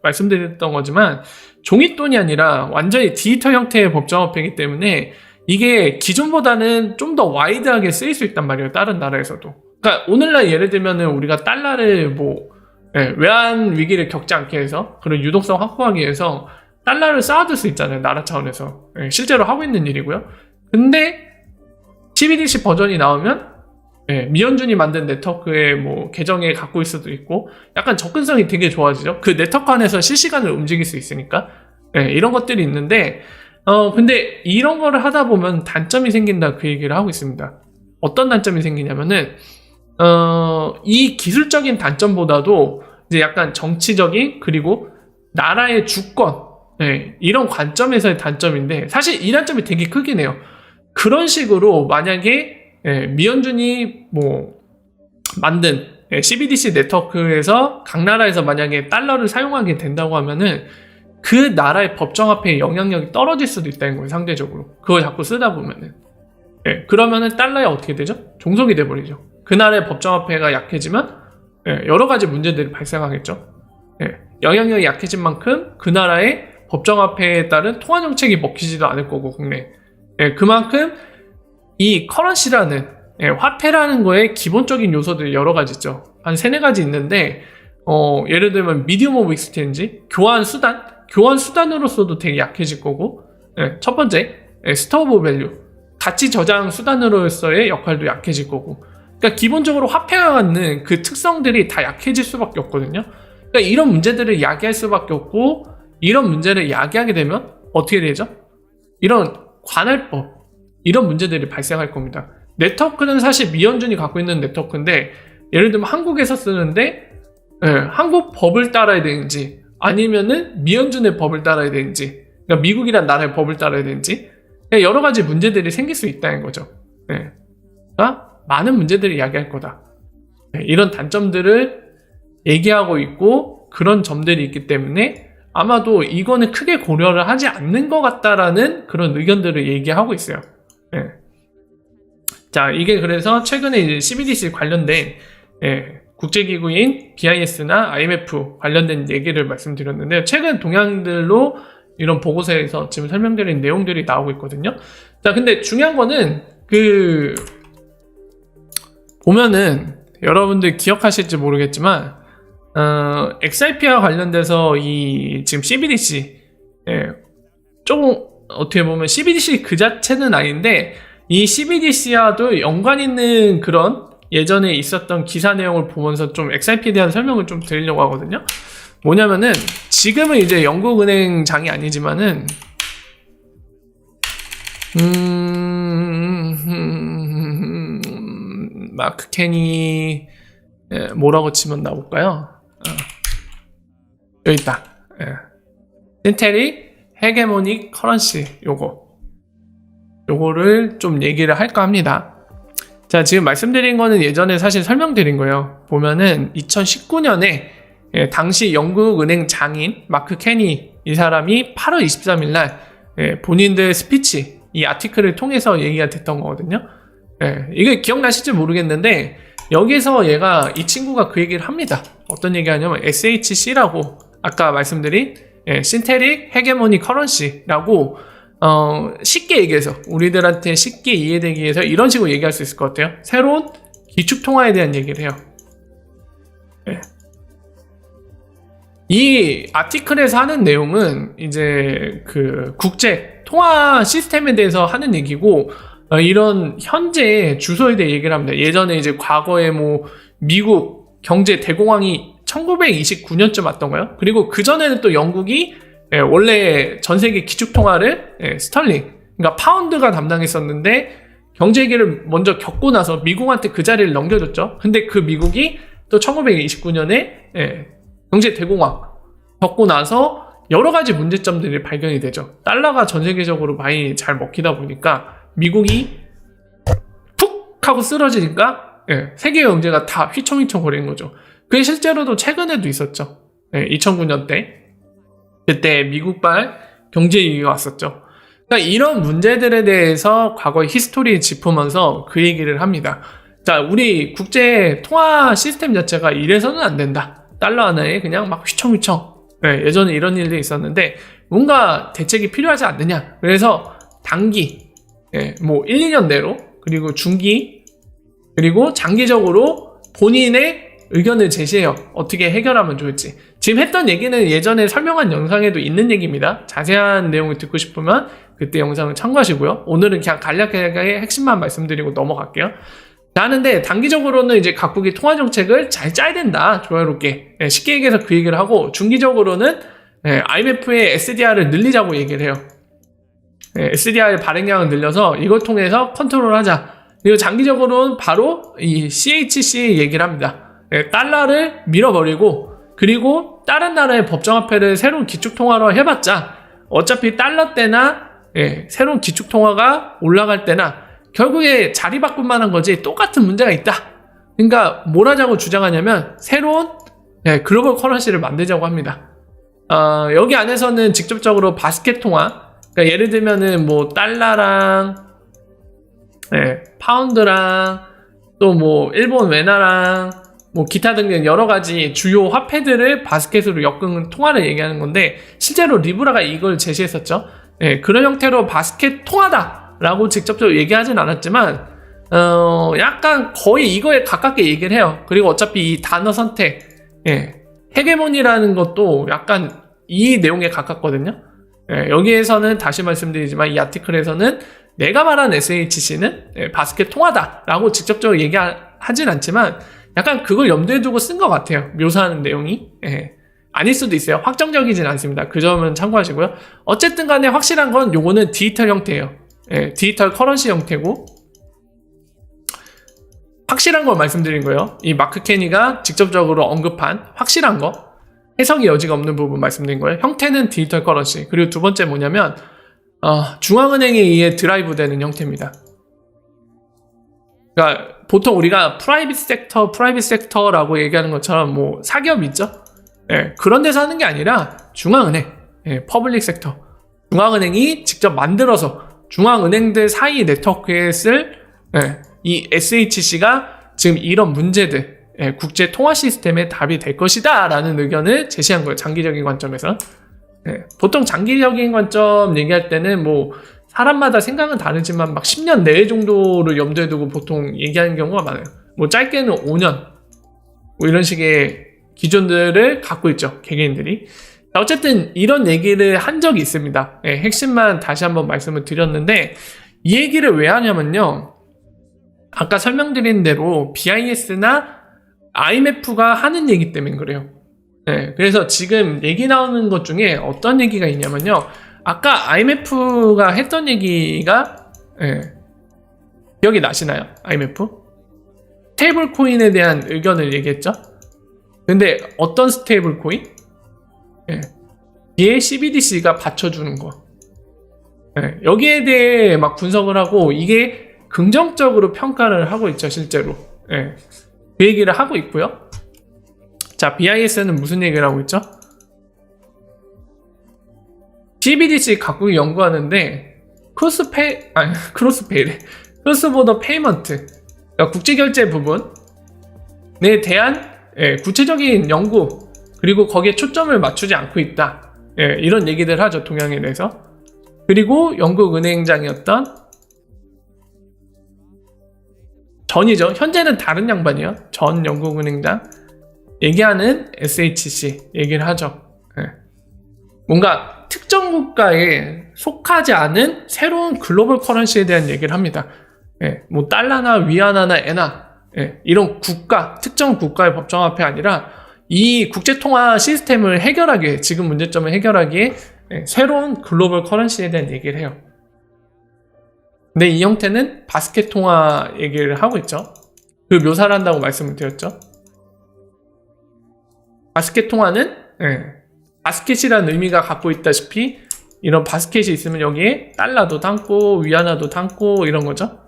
말씀드렸던 거지만 종이돈이 아니라 완전히 디지털 형태의 법정화폐이기 때문에 이게 기존보다는 좀 더 와이드하게 쓰일 수 있단 말이에요. 다른 나라에서도. 그러니까 오늘날 예를 들면은 우리가 달러를 외환 위기를 겪지 않게 해서 그런 유동성 확보하기 위해서 달러를 쌓아둘 수 있잖아요. 나라 차원에서. 실제로 하고 있는 일이고요. 근데 CBDC 버전이 나오면 미연준이 만든 네트워크의 뭐 계정에 갖고 있을 수도 있고 약간 접근성이 되게 좋아지죠. 그 네트워크 안에서 실시간으로 움직일 수 있으니까. 이런 것들이 있는데 근데 이런 거를 하다 보면 단점이 생긴다, 그 얘기를 하고 있습니다. 어떤 단점이 생기냐면은 이 기술적인 단점보다도 이제 약간 정치적인, 그리고 나라의 주권, 이런 관점에서의 단점인데, 사실 이 단점이 되게 크긴 해요. 그런 식으로 만약에 미연준이 뭐 만든 CBDC 네트워크에서 각 나라에서 만약에 달러를 사용하게 된다고 하면은 그 나라의 법정화폐의 영향력이 떨어질 수도 있다는 거예요. 상대적으로 그걸 자꾸 쓰다 보면은 그러면은 달러에 어떻게 되죠? 종속이 돼버리죠. 그 나라의 법정화폐가 약해지면 여러 가지 문제들이 발생하겠죠. 영향력이 약해진 만큼 그 나라의 법정화폐에 따른 통화 정책이 먹히지도 않을 거고 국내. 그만큼 이 커런시라는 화폐라는 거에 기본적인 요소들이 여러 가지 있죠. 한 3-4가지 있는데 예를 들면 미디엄 오브 익스체인지, 교환 수단으로서도 되게 약해질 거고, 첫 번째 스토어 오브 밸류, 가치 저장 수단으로서의 역할도 약해질 거고. 그러니까 기본적으로 화폐가 갖는 그 특성들이 다 약해질 수밖에 없거든요. 그러니까 이런 문제들을 야기할 수밖에 없고, 이런 문제를 야기하게 되면 어떻게 되죠? 이런 관할법, 이런 문제들이 발생할 겁니다. 네트워크는 사실 미연준이 갖고 있는 네트워크인데, 예를 들면 한국에서 쓰는데 한국 법을 따라야 되는지 아니면은 미연준의 법을 따라야 되는지, 그러니까 미국이란 나라의 법을 따라야 되는지 여러 가지 문제들이 생길 수 있다는 거죠. 그러니까 많은 문제들을 이야기할 거다. 이런 단점들을 얘기하고 있고, 그런 점들이 있기 때문에 아마도 이거는 크게 고려를 하지 않는 것 같다라는 그런 의견들을 얘기하고 있어요. 자, 이게 그래서 최근에 이제 CBDC 관련된 국제기구인 BIS나 IMF 관련된 얘기를 말씀드렸는데, 최근 동향들로 이런 보고서에서 지금 설명드린 내용들이 나오고 있거든요. 자, 근데 중요한 거는 보면은 여러분들 기억하실지 모르겠지만 XRP와 관련돼서 이 지금 CBDC 조금 어떻게 보면 CBDC 그 자체는 아닌데 이 CBDC와도 연관 있는 그런 예전에 있었던 기사 내용을 보면서 좀 XRP에 대한 설명을 좀 드리려고 하거든요. 뭐냐면은 지금은 이제 영국은행장이 아니지만은 마크 케니 뭐라고 치면 나올까요? 여기 있다. 신테릭 헤게모닉 커런시 요거를 좀 얘기를 할까 합니다. 자, 지금 말씀드린 거는 예전에 사실 설명드린 거예요. 보면은 2019년에 당시 영국 은행 장인 마크 케니 이 사람이 8월 23일 날 본인들 스피치 이 아티클을 통해서 얘기가 됐던 거거든요. 이게 기억나실지 모르겠는데 여기서 이 친구가 그 얘기를 합니다. 어떤 얘기 하냐면 SHC라고 아까 말씀드린 신테릭 헤게모니 커런시라고 쉽게 얘기해서 우리들한테 쉽게 이해되기 위해서 이런 식으로 얘기할 수 있을 것 같아요. 새로운 기축통화에 대한 얘기를 해요. 이 아티클에서 하는 내용은 이제 그 국제 통화 시스템에 대해서 하는 얘기고, 이런 현재 주소에 대해 얘기를 합니다. 예전에 이제 과거에 뭐 미국 경제 대공황이 1929년쯤 왔던가요? 그리고 그전에는 또 영국이 원래 전 세계 기축통화를 스털링, 그러니까 파운드가 담당했었는데 경제위기를 먼저 겪고 나서 미국한테 그 자리를 넘겨줬죠. 근데 그 미국이 또 1929년에 경제 대공황 겪고 나서 여러 가지 문제점들이 발견이 되죠. 달러가 전 세계적으로 많이 잘 먹히다 보니까 미국이 푹 하고 쓰러지니까 세계 경제가 다 휘청휘청 거리는 거죠. 그게 실제로도 최근에도 있었죠. 2009년 그때 미국발 경제위기가 왔었죠. 그러니까 이런 문제들에 대해서 과거의 히스토리를 짚으면서 그 얘기를 합니다. 자, 우리 국제 통화 시스템 자체가 이래서는 안 된다. 달러 하나에 그냥 막 휘청휘청. 예전에 이런 일들이 있었는데 뭔가 대책이 필요하지 않느냐. 그래서 단기, 뭐 1-2년 내로, 그리고 중기, 그리고 장기적으로 본인의 의견을 제시해요. 어떻게 해결하면 좋을지. 지금 했던 얘기는 예전에 설명한 영상에도 있는 얘기입니다. 자세한 내용을 듣고 싶으면 그때 영상을 참고하시고요. 오늘은 그냥 간략하게 핵심만 말씀드리고 넘어갈게요. 하는데 단기적으로는 이제 각국이 통화 정책을 잘 짜야 된다. 조화롭게. 쉽게 얘기해서 그 얘기를 하고, 중기적으로는 IMF의 SDR을 늘리자고 얘기를 해요. SDR의 발행량을 늘려서 이걸 통해서 컨트롤하자. 그리고 장기적으로는 바로 이 CHC 얘기를 합니다. 달러를 밀어버리고, 그리고 다른 나라의 법정화폐를 새로운 기축통화로 해봤자 어차피 달러 때나 새로운 기축통화가 올라갈 때나 결국에 자리 바꾼만 한 거지 똑같은 문제가 있다. 그러니까 뭘 하자고 주장하냐면 새로운 글로벌 커런시를 만들자고 합니다. 여기 안에서는 직접적으로 바스켓 통화, 그러니까 예를 들면은 뭐 달러랑 파운드랑 또 뭐 일본 웬화랑 뭐 기타 등등 여러 가지 주요 화폐들을 바스켓으로 엮은 통화를 얘기하는 건데, 실제로 리브라가 이걸 제시했었죠. 그런 형태로 바스켓 통화다라고 직접적으로 얘기하진 않았지만 약간 거의 이거에 가깝게 얘기를 해요. 그리고 어차피 이 단어 선택, 헤게모니라는 것도 약간 이 내용에 가깝거든요. 여기에서는 다시 말씀드리지만 이 아티클에서는 내가 말한 SHC는 바스켓 통화다라고 직접적으로 얘기하진 않지만 약간 그걸 염두에 두고 쓴 것 같아요. 묘사하는 내용이. 아닐 수도 있어요. 확정적이진 않습니다. 그 점은 참고하시고요. 어쨌든 간에 확실한 건 요거는 디지털 형태예요. 디지털 커런시 형태고, 확실한 걸 말씀드린 거예요. 이 마크 케니가 직접적으로 언급한 확실한 거, 해석의 여지가 없는 부분 말씀드린 거예요. 형태는 디지털 커런시. 그리고 두 번째 뭐냐면 중앙은행에 의해 드라이브 되는 형태입니다. 그러니까 보통 우리가 프라이빗 섹터라고 얘기하는 것처럼 뭐 사기업 있죠? 그런 데서 하는 게 아니라 중앙은행, 퍼블릭 섹터. 중앙은행이 직접 만들어서 중앙은행들 사이 네트워크에 쓸 이 SHC가 지금 이런 문제들, 국제 통화 시스템의 답이 될 것이다 라는 의견을 제시한 거예요. 장기적인 관점에서. 보통 장기적인 관점 얘기할 때는 뭐 사람마다 생각은 다르지만 막 10년 내외 정도를 염두에 두고 보통 얘기하는 경우가 많아요. 뭐 짧게는 5년 뭐 이런 식의 기준들을 갖고 있죠, 개개인들이. 어쨌든 이런 얘기를 한 적이 있습니다. 핵심만 다시 한번 말씀을 드렸는데, 이 얘기를 왜 하냐면요, 아까 설명드린 대로 BIS나 IMF가 하는 얘기 때문에 그래요. 그래서 지금 얘기 나오는 것 중에 어떤 얘기가 있냐면요, 아까 IMF가 했던 얘기가 기억이 나시나요? IMF? 스테이블 코인에 대한 의견을 얘기했죠. 근데 어떤 스테이블 코인? 얘 CBDC가 받쳐주는 거. 여기에 대해 막 분석을 하고 이게 긍정적으로 평가를 하고 있죠, 실제로. 그 얘기를 하고 있고요. 자, BIS는 무슨 얘기를 하고 있죠? CBDC 각국이 연구하는데 크로스보더 페이먼트, 그러니까 국제결제 부분에 대한 구체적인 연구, 그리고 거기에 초점을 맞추지 않고 있다. 이런 얘기들 하죠, 동향에 대해서. 그리고 영국 은행장이었던 전이죠. 현재는 다른 양반이요. 전 영국 은행장 얘기하는 SHC 얘기를 하죠. 뭔가 특정 국가에 속하지 않은 새로운 글로벌 커런시에 대한 얘기를 합니다. 뭐 달러나 위안화나 엔화, 이런 국가, 특정 국가의 법정화폐 아니라 이 국제통화 시스템을 해결하기에, 지금 문제점을 해결하기에 새로운 글로벌 커런시에 대한 얘기를 해요. 근데 이 형태는 바스켓 통화 얘기를 하고 있죠. 그 묘사를 한다고 말씀을 드렸죠. 바스켓 통화는 바스켓이라는 의미가 갖고 있다시피 이런 바스켓이 있으면 여기에 달러도 담고 위안화도 담고 이런 거죠.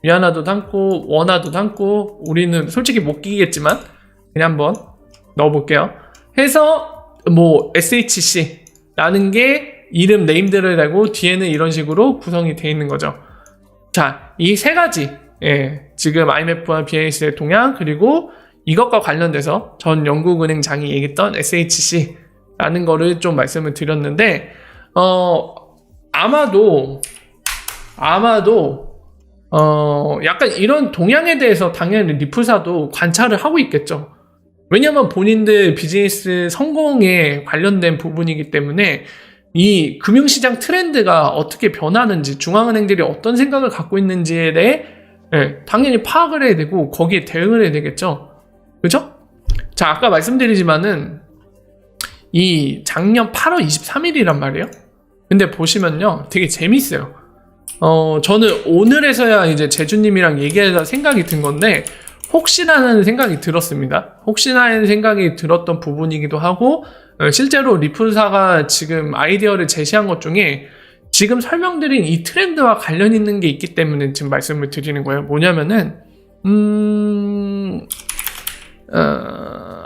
위안화도 담고 원화도 담고, 우리는 솔직히 못 끼겠지만 그냥 한번 넣어볼게요. 해서 뭐 SHC라는 게 이름 네임들을 내고 뒤에는 이런 식으로 구성이 되어 있는 거죠. 자, 이 세 가지, 지금 IMF와 BIS의 동향, 그리고 이것과 관련돼서 전 영국은행장이 얘기했던 SHC라는 거를 좀 말씀을 드렸는데, 아마도 약간 이런 동향에 대해서 당연히 리플사도 관찰을 하고 있겠죠. 왜냐면 본인들 비즈니스 성공에 관련된 부분이기 때문에 이 금융시장 트렌드가 어떻게 변하는지, 중앙은행들이 어떤 생각을 갖고 있는지에 대해 당연히 파악을 해야 되고 거기에 대응을 해야 되겠죠. 그죠? 자, 아까 말씀드리지만은 이 작년 8월 23일이란 말이에요. 근데 보시면요, 되게 재밌어요. 저는 오늘에서야 이제 제주님이랑 얘기해서 생각이 든 건데, 혹시나 하는 생각이 들었습니다. 혹시나 하는 생각이 들었던 부분이기도 하고, 실제로 리플사가 지금 아이디어를 제시한 것 중에 지금 설명드린 이 트렌드와 관련 있는 게 있기 때문에 지금 말씀을 드리는 거예요. 뭐냐면은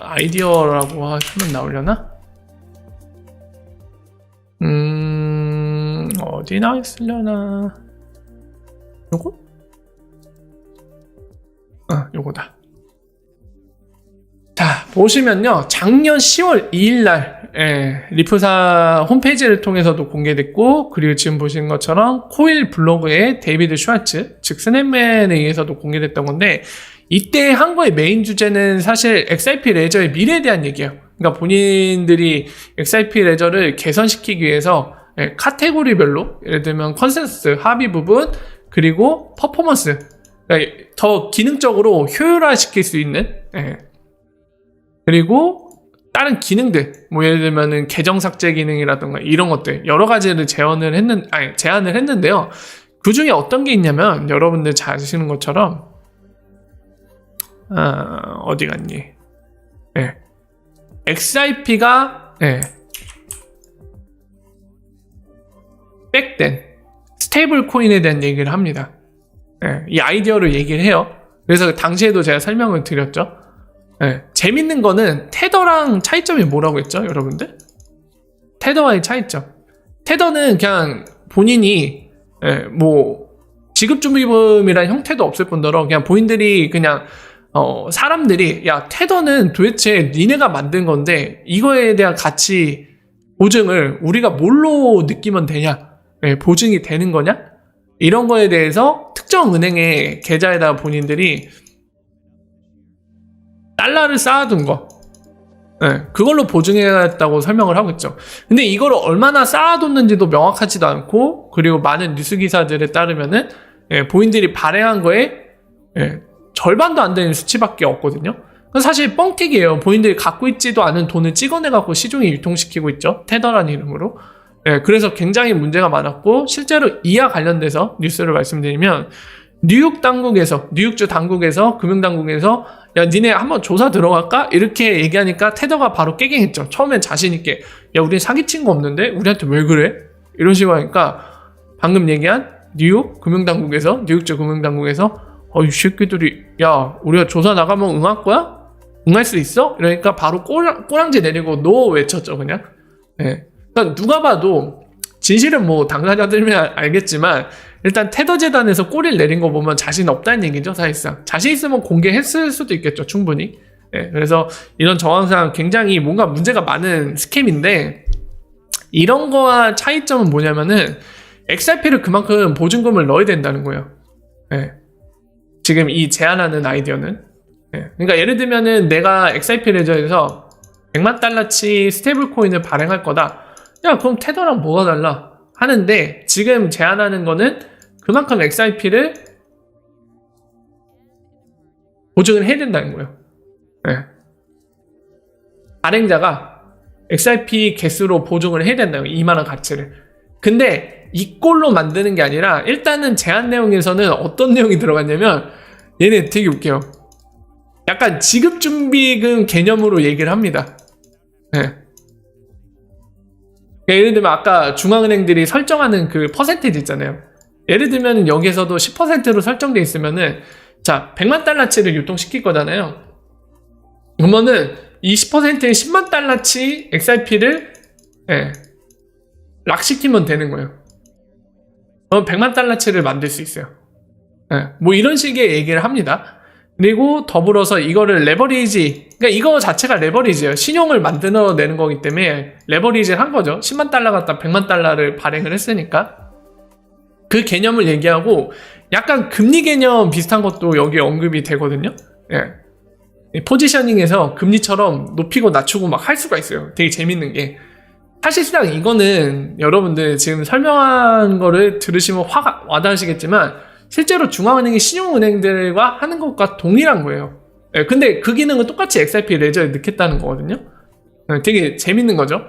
아이디어라고 하면 나오려나? 어디 나있으려나? 요거? 요거다. 자, 보시면요. 작년 10월 2일날 리프사 홈페이지를 통해서도 공개됐고, 그리고 지금 보시는 것처럼 코일 블로그의 데이비드 슈와츠, 즉 스냅맨에 의해서도 공개됐던 건데, 이때 한 거의 메인 주제는 사실 XRP 레저의 미래에 대한 얘기예요. 그러니까 본인들이 XRP 레저를 개선시키기 위해서 카테고리별로, 예를 들면 컨센서스, 합의 부분, 그리고 퍼포먼스, 그러니까 더 기능적으로 효율화시킬 수 있는, 그리고 다른 기능들, 뭐 예를 들면은 계정 삭제 기능이라든가 이런 것들 여러 가지를 제안을 했는데요. 그 중에 어떤 게 있냐면 여러분들 잘 아시는 것처럼 어디 갔니? XRP가 백된 스테이블 코인에 대한 얘기를 합니다. 이 아이디어를 얘기를 해요. 그래서 당시에도 제가 설명을 드렸죠. 재밌는 거는 테더랑 차이점이 뭐라고 했죠, 여러분들? 테더와의 차이점. 테더는 그냥 본인이 뭐 지급준비금이라는 형태도 없을 뿐더러 그냥 본인들이 그냥 사람들이 야 테더는 도대체 니네가 만든 건데 이거에 대한 가치 보증을 우리가 뭘로 느끼면 되냐? 보증이 되는 거냐? 이런 거에 대해서 특정 은행의 계좌에다가 본인들이 달러를 쌓아둔 거, 그걸로 보증해야겠다고 설명을 하고 있죠. 근데 이걸 얼마나 쌓아뒀는지도 명확하지도 않고, 그리고 많은 뉴스 기사들에 따르면은 본인들이 발행한 거에 절반도 안 되는 수치밖에 없거든요. 사실 뻥튀기예요. 본인들이 갖고 있지도 않은 돈을 찍어내갖고 시중에 유통시키고 있죠. 테더라는 이름으로. 그래서 굉장히 문제가 많았고, 실제로 이와 관련돼서 뉴스를 말씀드리면 뉴욕주 당국에서 금융당국에서 야 니네 한번 조사 들어갈까? 이렇게 얘기하니까 테더가 바로 깨갱했죠. 처음엔 자신있게 야 우린 사기친 거 없는데 우리한테 왜 그래? 이런 식으로 하니까 방금 얘기한 뉴욕주 금융당국에서 이 새끼들이 야 우리가 조사 나가면 응할 거야? 응할 수 있어? 이러니까 바로 꼬랑지 내리고 노 외쳤죠 그냥. 그러니까 누가 봐도 진실은 뭐 당사자들이면 알겠지만 일단 테더 재단에서 꼬리를 내린 거 보면 자신 없다는 얘기죠. 사실상 자신 있으면 공개했을 수도 있겠죠. 충분히. 그래서 이런 정황상 굉장히 뭔가 문제가 많은 스캠인데, 이런 거와 차이점은 뭐냐면은 XRP를 그만큼 보증금을 넣어야 된다는 거예요. 지금 이 제안하는 아이디어는. 그러니까 예를 들면은 내가 XRP 레저에서 100만 달러치 스테이블 코인을 발행할 거다. 야 그럼 테더랑 뭐가 달라? 하는데 지금 제안하는 거는 그만큼 XRP를 보증을 해야 된다는 거예요. 발행자가 XRP 개수로 보증을 해야 된다는 거예요. 이만한 가치를. 근데 이꼴로 만드는 게 아니라 일단은 제안 내용에서는 어떤 내용이 들어갔냐면 얘네 되게 웃겨요. 약간 지급준비금 개념으로 얘기를 합니다. 예를 들면 아까 중앙은행들이 설정하는 그 퍼센테이지 있잖아요. 예를 들면 여기에서도 10%로 설정돼 있으면은 자 100만 달러치를 유통시킬 거잖아요. 그러면은 이 10%의 10만 달러치 XRP를 락시키면 되는 거예요. 그럼 100만 달러치를 만들 수 있어요. 뭐 이런 식의 얘기를 합니다. 그리고 더불어서 이거를 레버리지, 그러니까 이거 자체가 레버리지예요. 신용을 만들어내는 거기 때문에 레버리지를 한 거죠. 10만 달러 갖다 100만 달러를 발행을 했으니까. 그 개념을 얘기하고 약간 금리 개념 비슷한 것도 여기에 언급이 되거든요. 포지셔닝에서 금리처럼 높이고 낮추고 막 할 수가 있어요. 되게 재밌는 게. 사실상 이거는 여러분들 지금 설명한 거를 들으시면 화가 와닿으시겠지만 실제로 중앙은행이 신용은행들과 하는 것과 동일한 거예요. 근데 그 기능은 똑같이 XRP 레저에 넣겠다는 거거든요. 되게 재밌는 거죠.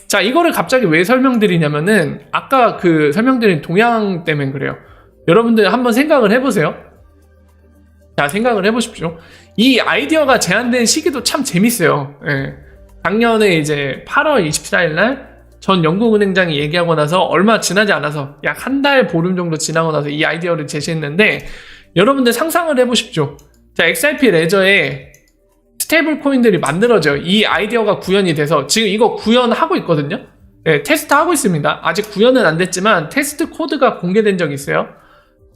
자, 이거를 갑자기 왜 설명드리냐면은 아까 그 설명드린 동향 때문에 그래요. 여러분들 한번 생각을 해보세요. 자, 생각을 해보십시오. 이 아이디어가 제안된 시기도 참 재밌어요. 작년에 이제 8월 24일 날 전 영국은행장이 얘기하고 나서 얼마 지나지 않아서 약 한 달 보름 정도 지나고 나서 이 아이디어를 제시했는데, 여러분들 상상을 해보십시오. 자, XRP 레저에 스테이블 코인들이 만들어져요. 이 아이디어가 구현이 돼서 지금 이거 구현하고 있거든요. 네, 테스트하고 있습니다. 아직 구현은 안 됐지만 테스트 코드가 공개된 적이 있어요.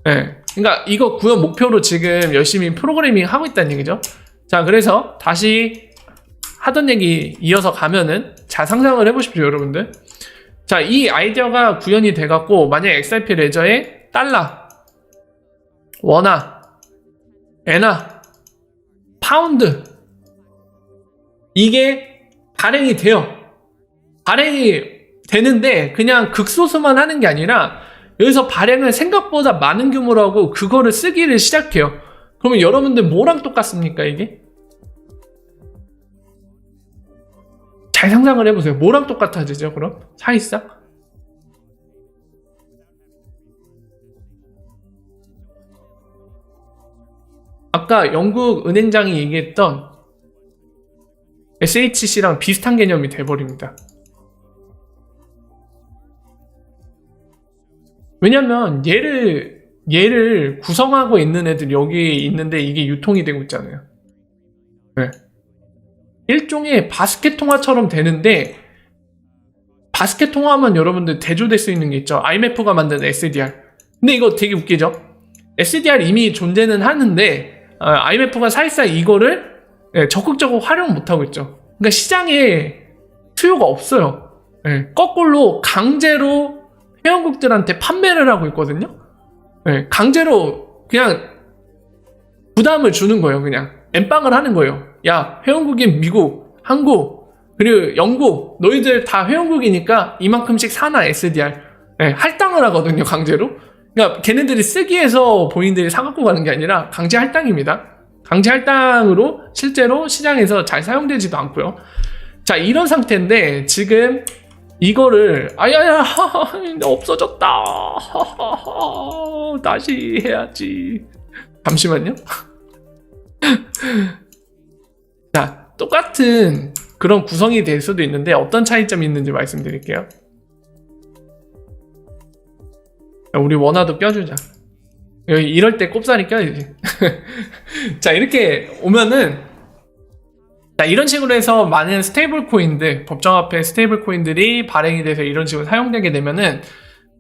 네, 그러니까 이거 구현 목표로 지금 열심히 프로그래밍 하고 있다는 얘기죠. 자, 그래서 다시 하던 얘기 이어서 가면은, 자, 상상을 해보십시오, 여러분들. 자, 이 아이디어가 구현이 돼갖고 만약 XRP 레저에 달러, 원화, 엔화, 파운드, 이게 발행이 돼요. 발행이 되는데 그냥 극소수만 하는 게 아니라 여기서 발행을 생각보다 많은 규모로 하고 그거를 쓰기를 시작해요. 그러면 여러분들 뭐랑 똑같습니까, 이게? 잘 상상을 해보세요. 뭐랑 똑같아지죠, 그럼? 사실상? 아까 영국 은행장이 얘기했던 SHC랑 비슷한 개념이 돼버립니다. 왜냐면 얘를 구성하고 있는 애들 여기 있는데 이게 유통이 되고 있잖아요. 네. 일종의 바스켓 통화처럼 되는데, 바스켓 통화하면 여러분들 대조될 수 있는 게 있죠. IMF가 만든 SDR. 근데 이거 되게 웃기죠. SDR 이미 존재는 하는데 IMF가 사실상 이거를 적극적으로 활용 못하고 있죠. 그러니까 시장에 수요가 없어요. 거꾸로 강제로 회원국들한테 판매를 하고 있거든요. 강제로 그냥 부담을 주는 거예요. 그냥 엠빵을 하는 거예요. 야, 회원국인 미국, 한국, 그리고 영국, 너희들 다 회원국이니까 이만큼씩 사나, SDR. 할당을 하거든요, 강제로. 그러니까 걔네들이 쓰기 위해서 본인들이 사갖고 가는 게 아니라 강제 할당입니다. 강제 할당으로 실제로 시장에서 잘 사용되지도 않고요. 자, 이런 상태인데 지금 이거를 아야야 없어졌다 다시 해야지. 잠시만요. 자, 똑같은 그런 구성이 될 수도 있는데 어떤 차이점이 있는지 말씀드릴게요. 우리 원화도 껴주자. 이럴 때 꼽사리 껴야지. 자, 이렇게 오면은, 자, 이런 식으로 해서 많은 스테이블 코인들, 법정화폐 스테이블 코인들이 발행이 돼서 이런 식으로 사용되게 되면은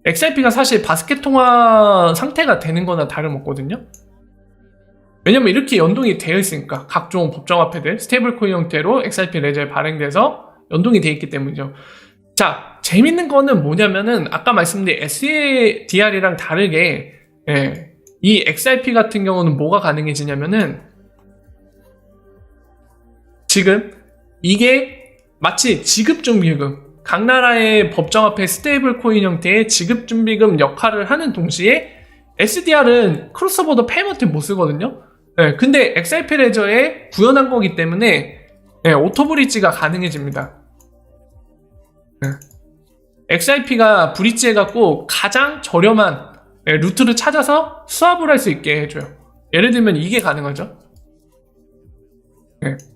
XRP가 사실 바스켓 통화 상태가 되는 거나 다름없거든요. 왜냐면 이렇게 연동이 되어 있으니까 각종 법정화폐들 스테이블 코인 형태로 XRP 레저에 발행돼서 연동이 되어 있기 때문이죠. 자, 재밌는 거는 뭐냐면은 아까 말씀드린 SDR이랑 다르게 이 XRP 같은 경우는 뭐가 가능해지냐면은 지금 이게 마치 지급준비금, 각 나라의 법정화폐 스테이블 코인 형태의 지급준비금 역할을 하는 동시에 SDR은 크로스보더 페이먼트 못 쓰거든요. 근데 XRP 레저에 구현한 거기 때문에 오토브리지가 가능해집니다. XRP가 브릿지해갖고 가장 저렴한 루트를 찾아서 수합을 할 수 있게 해줘요. 예를 들면 이게 가능하죠.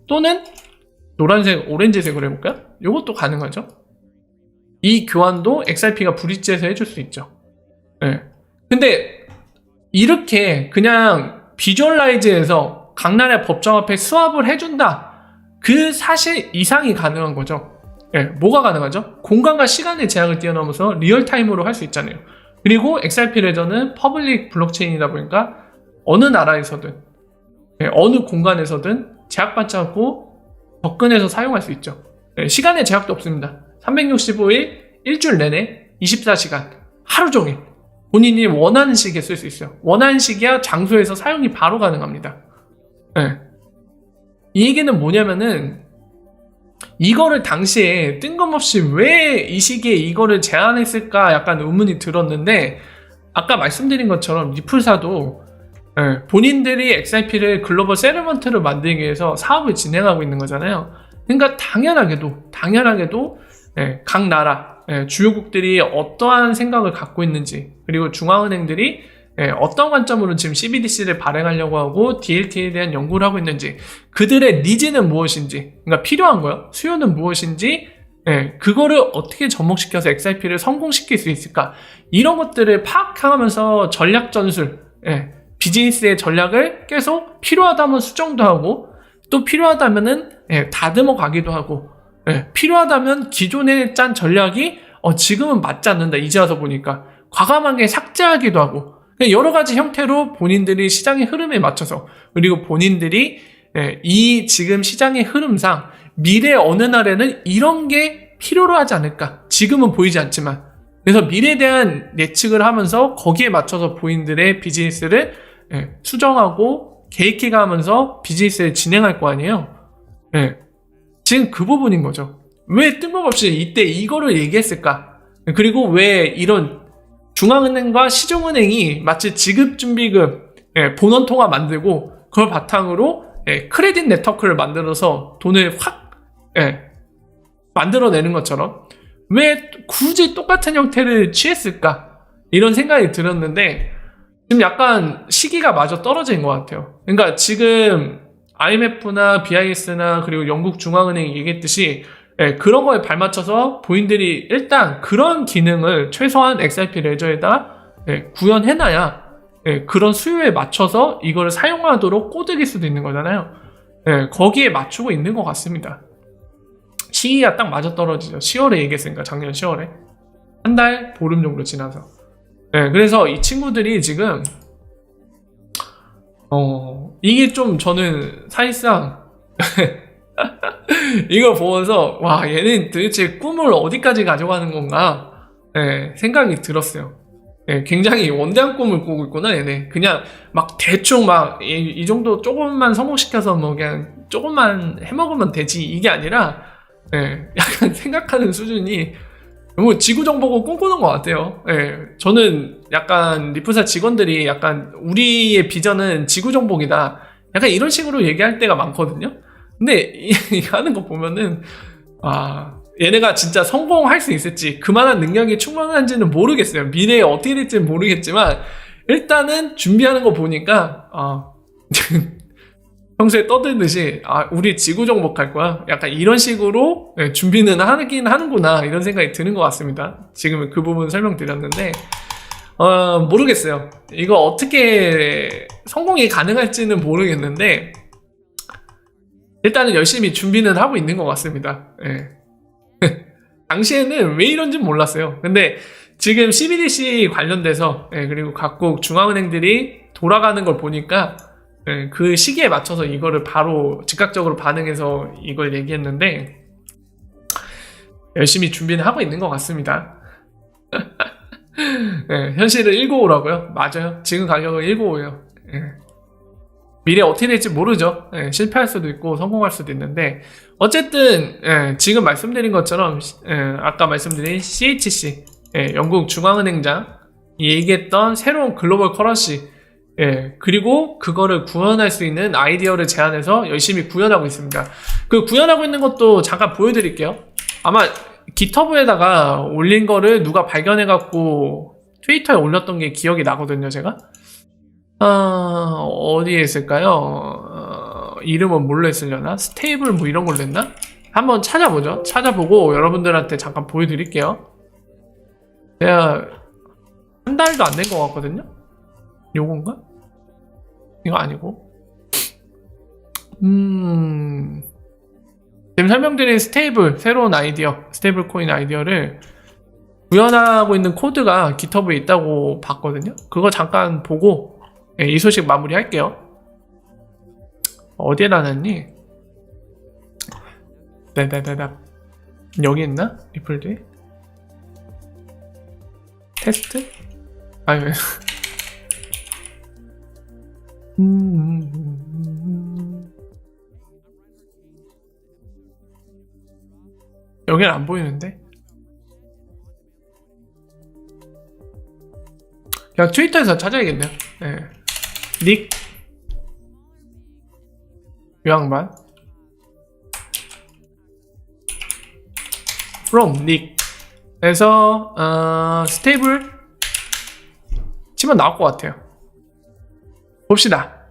또는 노란색, 오렌지색으로 해볼까요? 이것도 가능하죠. 이 교환도 XRP가 브릿지해서 해줄 수 있죠. 근데 이렇게 그냥 비주얼라이즈해서 각 나라의 법정화폐 수합을 해준다, 그 사실 이상이 가능한 거죠. 뭐가 가능하죠? 공간과 시간의 제약을 뛰어넘어서 리얼타임으로 할 수 있잖아요. 그리고 XRP 레저는 퍼블릭 블록체인이다 보니까 어느 나라에서든 어느 공간에서든 제약받지 않고 접근해서 사용할 수 있죠. 시간의 제약도 없습니다. 365일 일주일 내내 24시간 하루 종일 본인이 원하는 시기에 쓸 수 있어요. 원하는 시기야 장소에서 사용이 바로 가능합니다. 이 얘기는 뭐냐면은 이거를 당시에 뜬금없이 왜 이 시기에 이거를 제안했을까 약간 의문이 들었는데, 아까 말씀드린 것처럼 리플사도 본인들이 XRP를 글로벌 세틀먼트를 만들기 위해서 사업을 진행하고 있는 거잖아요. 그러니까 당연하게도 각 나라 주요국들이 어떠한 생각을 갖고 있는지, 그리고 중앙은행들이 어떤 관점으로 지금 CBDC를 발행하려고 하고 DLT에 대한 연구를 하고 있는지, 그들의 니즈는 무엇인지, 그러니까 필요한 거요, 수요는 무엇인지 그거를 어떻게 접목시켜서 XRP를 성공시킬 수 있을까? 이런 것들을 파악하면서 전략 전술, 비즈니스의 전략을 계속 필요하다면 수정도 하고, 또 필요하다면은 다듬어 가기도 하고, 필요하다면 기존에 짠 전략이 지금은 맞지 않는다. 이제 와서 보니까 과감하게 삭제하기도 하고, 여러 가지 형태로 본인들이 시장의 흐름에 맞춰서, 그리고 본인들이 이 지금 시장의 흐름상 미래 어느 날에는 이런 게 필요로 하지 않을까. 지금은 보이지 않지만. 그래서 미래에 대한 예측을 하면서 거기에 맞춰서 본인들의 비즈니스를 수정하고 계획해가면서 비즈니스를 진행할 거 아니에요. 지금 그 부분인 거죠. 왜 뜬금없이 이때 이거를 얘기했을까? 그리고 왜 이런 중앙은행과 시중은행이 마치 지급준비금 본원통화 만들고 그걸 바탕으로 크레딧 네트워크를 만들어서 돈을 확 만들어내는 것처럼 왜 굳이 똑같은 형태를 취했을까? 이런 생각이 들었는데 지금 약간 시기가 마저 떨어진 것 같아요. 그러니까 지금 IMF나 BIS나 그리고 영국 중앙은행이 얘기했듯이 그런 거에 발맞춰서 본인들이 일단 그런 기능을 최소한 XRP 레저에다 구현해놔야 그런 수요에 맞춰서 이거를 사용하도록 꼬드길 수도 있는 거잖아요. 거기에 맞추고 있는 것 같습니다. 시기가 딱 맞아떨어지죠. 10월에 얘기했으니까 작년 10월에 한 달 보름 정도 지나서 그래서 이 친구들이 지금 이게 좀 저는 사실상 이거 보면서 와 얘는 도대체 꿈을 어디까지 가져가는 건가 생각이 들었어요. 굉장히 원대한 꿈을 꾸고 있구나 얘네. 그냥 막 대충 막 이 정도 조금만 성공시켜서 뭐 그냥 조금만 해먹으면 되지 이게 아니라 약간 생각하는 수준이 너무 지구정복을 꿈꾸는 것 같아요. 저는 약간 리프사 직원들이 약간 우리의 비전은 지구정복이다 약간 이런 식으로 얘기할 때가 많거든요. 근데 이거 하는 거 보면은 얘네가 진짜 성공할 수 있을지 그만한 능력이 충분한지는 모르겠어요. 미래에 어떻게 될지는 모르겠지만 일단은 준비하는 거 보니까 평소에 떠들듯이 우리 지구 정복할 거야 약간 이런 식으로 준비는 하긴 하는구나 이런 생각이 드는 것 같습니다. 지금 그 부분 설명드렸는데 모르겠어요. 이거 어떻게 성공이 가능할지는 모르겠는데 일단은 열심히 준비는 하고 있는 것 같습니다. 당시에는 왜 이런지 몰랐어요. 근데 지금 CBDC 관련돼서 그리고 각국 중앙은행들이 돌아가는 걸 보니까 그 시기에 맞춰서 이거를 바로 즉각적으로 반응해서 이걸 얘기했는데 열심히 준비는 하고 있는 것 같습니다. 현실은 195라고요? 맞아요. 지금 가격은 195예요. 미래 어떻게 될지 모르죠. 실패할 수도 있고 성공할 수도 있는데 어쨌든 지금 말씀드린 것처럼 아까 말씀드린 CHC 영국 중앙은행장 얘기했던 새로운 글로벌 커런시 그리고 그거를 구현할 수 있는 아이디어를 제안해서 열심히 구현하고 있습니다. 그 구현하고 있는 것도 잠깐 보여드릴게요. 아마 깃허브에다가 올린 거를 누가 발견해갖고 트위터에 올렸던 게 기억이 나거든요, 제가. 어디에 있을까요? 이름은 뭘로 했으려나? 스테이블 뭐 이런 걸로 했나? 한번 찾아보죠. 찾아보고 여러분들한테 잠깐 보여드릴게요. 제가 한 달도 안 된 것 같거든요? 요건가? 이거 아니고. 지금 설명드린 스테이블, 새로운 아이디어, 스테이블 코인 아이디어를 구현하고 있는 코드가 깃허브에 있다고 봤거든요. 그거 잠깐 보고 이 소식 마무리 할게요. 어디에 놔놨니? 여기 있나? 리플드에? 테스트? 아유. 여기는 안 보이는데? 그냥 트위터에서 찾아야겠네요. 닉 요양반 from 닉 에서 스테이블 치면 나올 것 같아요. 봅시다.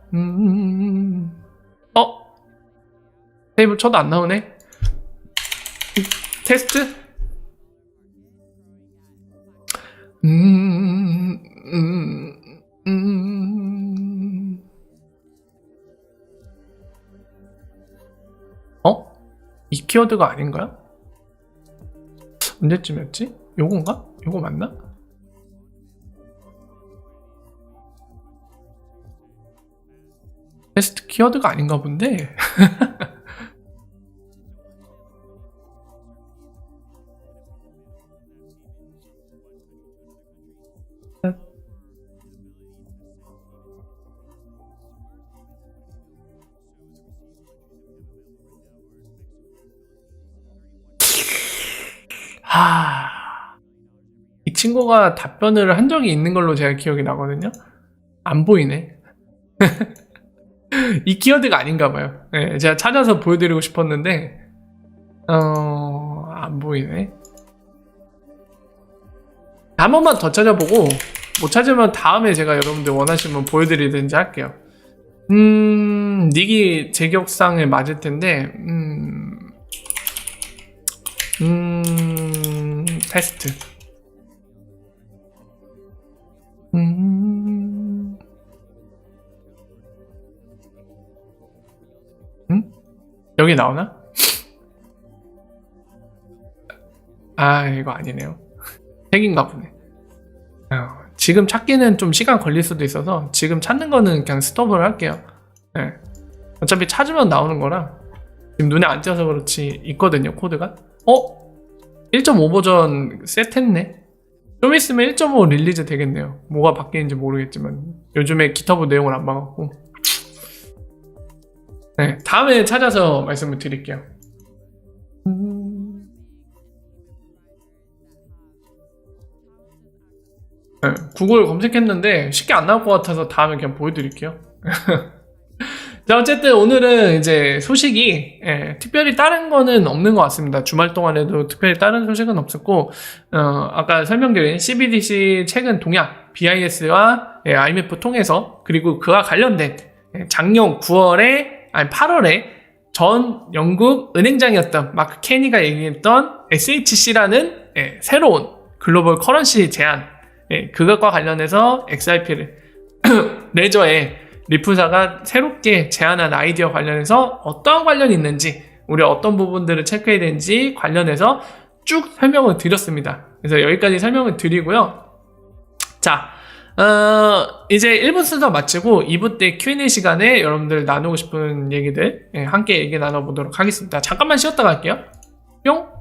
스테이블 쳐도 안 나오네. 테스트? 음, 음, 음. 어? 이 키워드가 아닌가요? 언제쯤이었지? 요건가? 요거 맞나? 테스트 키워드가 아닌가 본데. 이 친구가 답변을 한 적이 있는 걸로 제가 기억이 나거든요. 안 보이네. 이 키워드가 아닌가 봐요. 네, 제가 찾아서 보여드리고 싶었는데 안 보이네. 한 번만 더 찾아보고 못 찾으면 다음에 제가 여러분들 원하시면 보여드리든지 할게요. 닉이 제격상에 맞을 텐데 테스트. 여기 나오나? 아, 이거 아니네요. 책인가 보네. 지금 찾기는 좀 시간 걸릴 수도 있어서 지금 찾는 거는 그냥 스톱을 할게요. 네. 어차피 찾으면 나오는 거라 지금 눈에 안 띄어서 그렇지 있거든요, 코드가. 1.5 버전 셋했네. 좀 있으면 1.5 릴리즈 되겠네요. 뭐가 바뀌는지 모르겠지만 요즘에 기터브 내용을 안 봐갖고. 네, 다음에 찾아서 말씀을 드릴게요. 네, 구글 검색했는데 쉽게 안 나올 것 같아서 다음에 그냥 보여드릴게요. 자, 어쨌든 오늘은 이제 소식이 특별히 다른 거는 없는 것 같습니다. 주말 동안에도 특별히 다른 소식은 없었고 아까 설명드린 CBDC 최근 동향 BIS와 IMF 통해서 그리고 그와 관련된 작년 9월에 아니 8월에 전 영국 은행장이었던 마크 케니가 얘기했던 SHC라는 새로운 글로벌 커런시 제안 그것과 관련해서 XRP를 레저에 리프사가 새롭게 제안한 아이디어 관련해서 어떠한 관련이 있는지 우리 어떤 부분들을 체크해야 되는지 관련해서 쭉 설명을 드렸습니다. 그래서 여기까지 설명을 드리고요. 자, 이제 1부 순서 마치고 2부 때 Q&A 시간에 여러분들 나누고 싶은 얘기들 함께 얘기 나눠보도록 하겠습니다. 잠깐만 쉬었다 갈게요. 뿅!